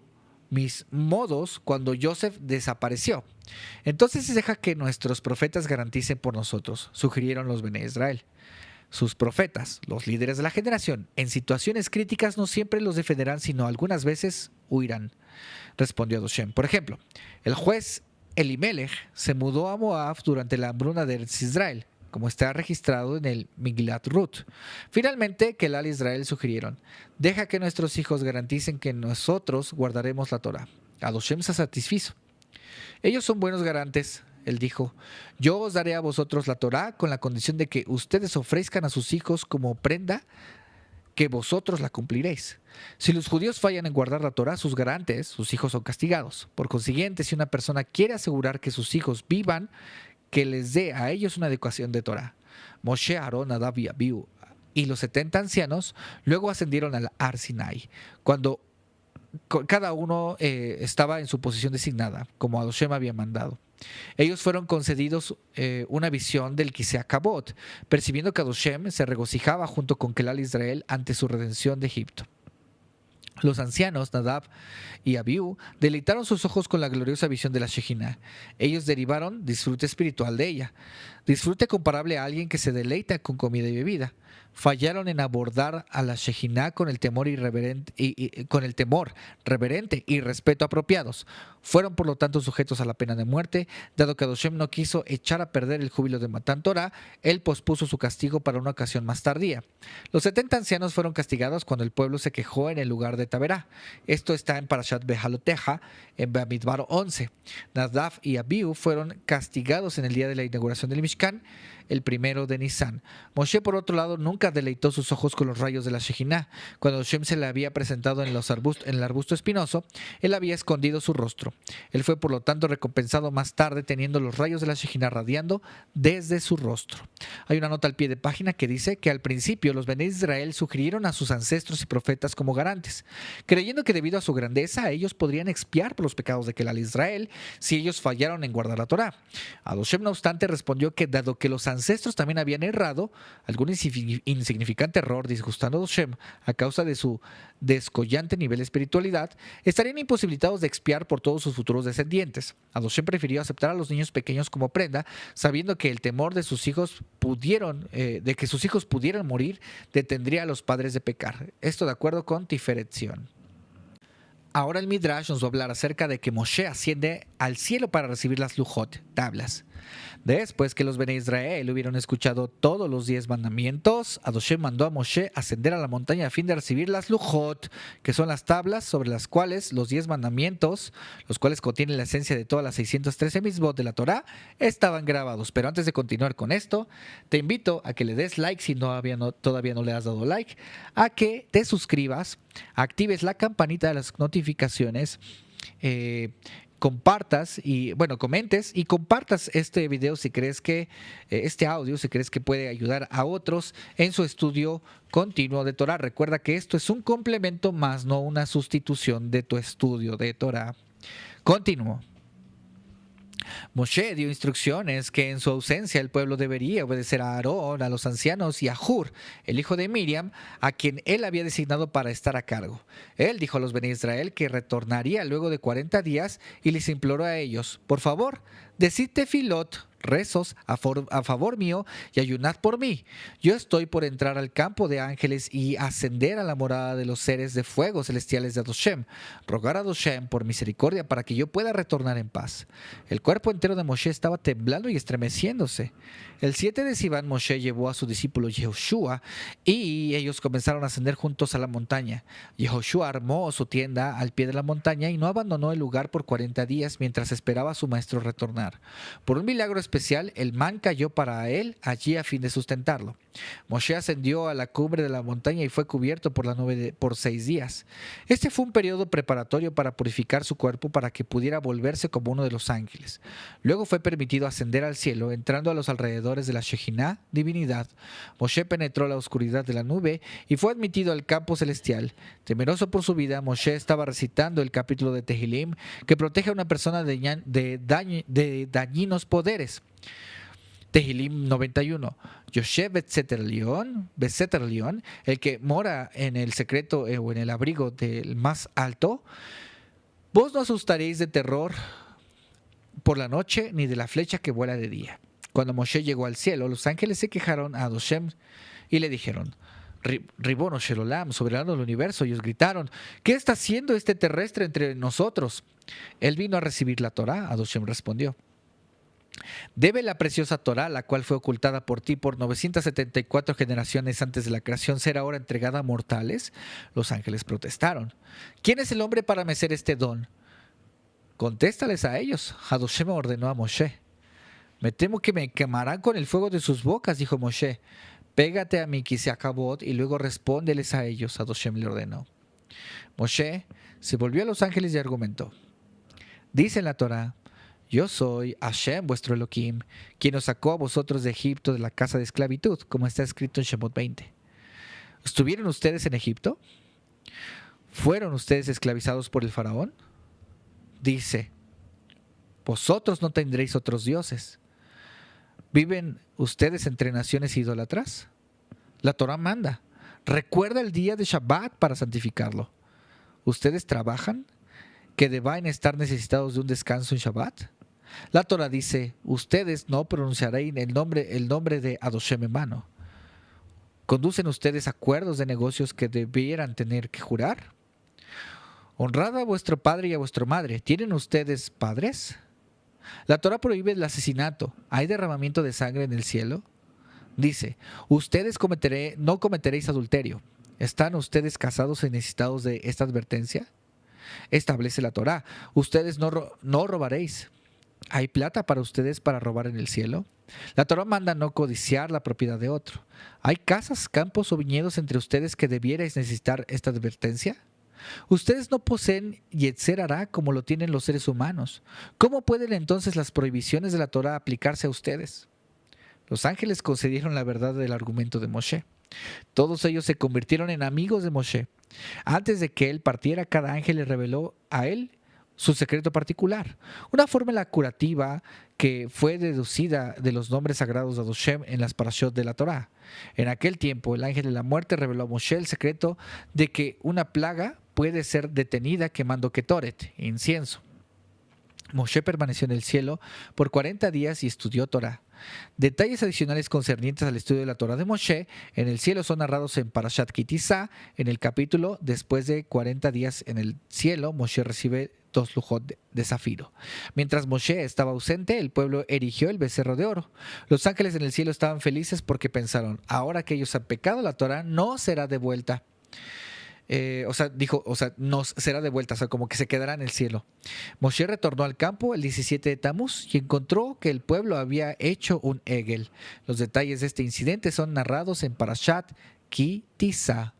mis modos cuando Joseph desapareció. Entonces deja que nuestros profetas garanticen por nosotros, sugirieron los Bene Israel. Sus profetas, los líderes de la generación, en situaciones críticas no siempre los defenderán, sino algunas veces huirán, respondió Hashem. Por ejemplo, el juez Elimelech se mudó a Moab durante la hambruna de Eretz Israel, como está registrado en el Miglat Ruth. Finalmente, Kelal Israel sugirieron: deja que nuestros hijos garanticen que nosotros guardaremos la Torah. Hashem se satisfizo. Ellos son buenos garantes. Él dijo: yo os daré a vosotros la Torah con la condición de que ustedes ofrezcan a sus hijos como prenda, que vosotros la cumpliréis. Si los judíos fallan en guardar la Torah, sus garantes, sus hijos, son castigados. Por consiguiente, si una persona quiere asegurar que sus hijos vivan, que les dé a ellos una educación de Torah. Moshe, Aarón, Nadab y Abiú y los 70 ancianos luego ascendieron al Har Sinai. Cuando cada uno estaba en su posición designada, como Adoshem había mandado. Ellos fueron concedidos una visión del Kisea-Kabot, percibiendo que Adoshem se regocijaba junto con Kelal Israel ante su redención de Egipto. Los ancianos, Nadab y Abiú, deleitaron sus ojos con la gloriosa visión de la Shejina. Ellos derivaron disfrute espiritual de ella, disfrute comparable a alguien que se deleita con comida y bebida. Fallaron en abordar a la Shejina con el temor irreverente con el temor reverente y respeto apropiados. Fueron por lo tanto sujetos a la pena de muerte, dado que Adoshem no quiso echar a perder el júbilo de Matán Torah. Él pospuso su castigo para una ocasión más tardía. Los 70 ancianos fueron castigados cuando el pueblo se quejó en el lugar de Taberá. Esto está en Parashat Behaloteja, en Bamidbar 11. Nadab y Abiú fueron castigados en el día de la inauguración del Mishkan, el 1 de Nisan. Moshe, por otro lado, nunca deleitó sus ojos con los rayos de la Shejina. Cuando Hashem se le había presentado en el arbusto espinoso, él había escondido su rostro. Él fue, por lo tanto, recompensado más tarde, teniendo los rayos de la Shejina radiando desde su rostro. Hay una nota al pie de página que dice que al principio los Bené Israel sugirieron a sus ancestros y profetas como garantes, creyendo que debido a su grandeza ellos podrían expiar por los pecados de Kelal Israel si ellos fallaron en guardar la Torá. Adoshem, no obstante, respondió que dado que los ancestros también habían errado, algún insignificante error disgustando a Adoshem a causa de su descollante nivel de espiritualidad, estarían imposibilitados de expiar por todos sus futuros descendientes. Adoshem prefirió aceptar a los niños pequeños como prenda, sabiendo que el temor de que sus hijos pudieran morir detendría a los padres de pecar. Esto de acuerdo con Tiferet Zion. Ahora el Midrash nos va a hablar acerca de que Moshe asciende al cielo para recibir las Lujot, tablas. Después que los Bené Israel hubieron escuchado todos los 10 mandamientos, Adoshem mandó a Moshe ascender a la montaña a fin de recibir las Lujot, que son las tablas sobre las cuales los 10 mandamientos, los cuales contienen la esencia de todas las 613 mitzvot de la Torá, estaban grabados. Pero antes de continuar con esto, te invito a que le des like si todavía no le has dado like, a que te suscribas, actives la campanita de las notificaciones, compartas y comentes y compartas este video si crees que este audio, si crees que puede ayudar a otros en su estudio continuo de Torah. Recuerda que esto es un complemento más, no una sustitución de tu estudio de Torah continuo. Moshe dio instrucciones que en su ausencia el pueblo debería obedecer a Aarón, a los ancianos y a Hur, el hijo de Miriam, a quien él había designado para estar a cargo. Él dijo a los Bené Israel que retornaría luego de 40 días y les imploró a ellos: por favor, decid tefilot, rezos a favor mío y ayunad por mí. Yo estoy por entrar al campo de ángeles y ascender a la morada de los seres de fuego celestiales de Adoshem. Rogar a Adoshem por misericordia para que yo pueda retornar en paz. El cuerpo entero de Moshe estaba temblando y estremeciéndose. El 7 de Sivan, Moshe llevó a su discípulo Yehoshua y ellos comenzaron a ascender juntos a la montaña. Yehoshua armó su tienda al pie de la montaña y no abandonó el lugar por 40 días mientras esperaba a su maestro retornar. Por un milagro especial, el man cayó para él allí a fin de sustentarlo. Moshe ascendió a la cumbre de la montaña y fue cubierto por la nube por 6 días. Este fue un periodo preparatorio para purificar su cuerpo para que pudiera volverse como uno de los ángeles. Luego fue permitido ascender al cielo, entrando a los alrededores de la Shejina, divinidad. Moshe penetró la oscuridad de la nube y fue admitido al campo celestial. Temeroso por su vida, Moshe estaba recitando el capítulo de Tehilim que protege a una persona de dañinos poderes. Tehilim 91. Yoshev Beseter León, el que mora en el secreto o en el abrigo del más alto, vos no asustaréis de terror por la noche ni de la flecha que vuela de día. Cuando Moshe llegó al cielo, los ángeles se quejaron a Adoshem y le dijeron: Ribono Shelolam, soberano del universo. Ellos gritaron: ¿qué está haciendo este terrestre entre nosotros? Él vino a recibir la Torá. Adoshem respondió: ¿debe la preciosa Torá, la cual fue ocultada por ti por 974 generaciones antes de la creación, ser ahora entregada a mortales? Los ángeles protestaron: ¿quién es el hombre para merecer este don? Contéstales a ellos. Adoshem ordenó a Moshe: me temo que me quemarán con el fuego de sus bocas, dijo Moshe. Pégate a mi Kisea-Kabot y luego respóndeles a ellos, Adoshem le ordenó. Moshe se volvió a los ángeles y argumentó: dice en la Torá: yo soy Hashem, vuestro Elohim, quien os sacó a vosotros de Egipto, de la casa de esclavitud, como está escrito en Shemot 20. ¿Estuvieron ustedes en Egipto? ¿Fueron ustedes esclavizados por el faraón? Dice, vosotros no tendréis otros dioses. ¿Viven ustedes entre naciones idólatras? La Torá manda, recuerda el día de Shabbat para santificarlo. ¿Ustedes trabajan? ¿Que deben estar necesitados de un descanso en Shabbat? La Torá dice, ustedes no pronunciaréis el nombre de Adoshem en vano. ¿Conducen ustedes acuerdos de negocios que debieran tener que jurar? Honrad a vuestro padre y a vuestra madre. ¿Tienen ustedes padres? La Torá prohíbe el asesinato. ¿Hay derramamiento de sangre en el cielo? Dice, ustedes no cometeréis adulterio. ¿Están ustedes casados y necesitados de esta advertencia? Establece la Torá, ustedes no robaréis. ¿Hay plata para ustedes para robar en el cielo? La Torá manda no codiciar la propiedad de otro. ¿Hay casas, campos o viñedos entre ustedes que debierais necesitar esta advertencia? Ustedes no poseen Yetzer Hará como lo tienen los seres humanos. ¿Cómo pueden entonces las prohibiciones de la Torá aplicarse a ustedes? Los ángeles concedieron la verdad del argumento de Moshe. Todos ellos se convirtieron en amigos de Moshe. Antes de que él partiera, cada ángel le reveló a él su secreto particular, una fórmula curativa que fue deducida de los nombres sagrados de Adoshem en las parashot de la Torá. En aquel tiempo, el ángel de la muerte reveló a Moshe el secreto de que una plaga puede ser detenida quemando ketoret, incienso. Moshe permaneció en el cielo por 40 días y estudió Torá. Detalles adicionales concernientes al estudio de la Torá de Moshe en el cielo son narrados en Parashat Ki Tisa, en el capítulo después de 40 días en el cielo, Moshe recibe 2 lujot de zafiro. Mientras Moshe estaba ausente, el pueblo erigió el becerro de oro. Los ángeles en el cielo estaban felices porque pensaron, ahora que ellos han pecado, la Torá no será devuelta. Nos será devuelta, o sea, como que se quedará en el cielo. Moshe retornó al campo el 17 de Tamuz y encontró que el pueblo había hecho un egel. Los detalles de este incidente son narrados en Parashat Ki Tisa.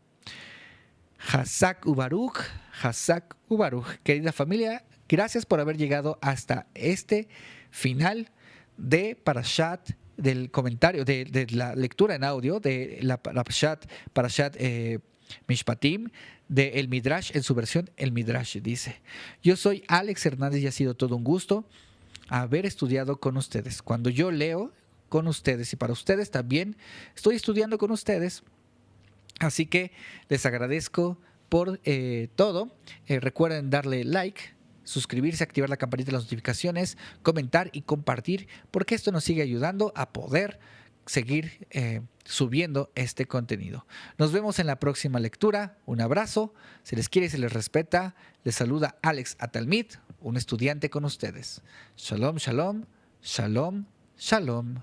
Hazak Ubaruch, Hazak Ubaruch. Querida familia, gracias por haber llegado hasta este final de Parashat, del comentario, de la lectura en audio de la Parashat Mishpatim de El Midrash en su versión El Midrash dice. Yo soy Alex Hernández y ha sido todo un gusto haber estudiado con ustedes. Cuando yo leo con ustedes y para ustedes también estoy estudiando con ustedes. Así que les agradezco por todo. Recuerden darle like, suscribirse, activar la campanita de las notificaciones, comentar y compartir, porque esto nos sigue ayudando a poder seguir subiendo este contenido. Nos vemos en la próxima lectura. Un abrazo. Se les quiere y se les respeta. Les saluda Alex Atalmit, un estudiante con ustedes. Shalom, shalom, shalom, shalom.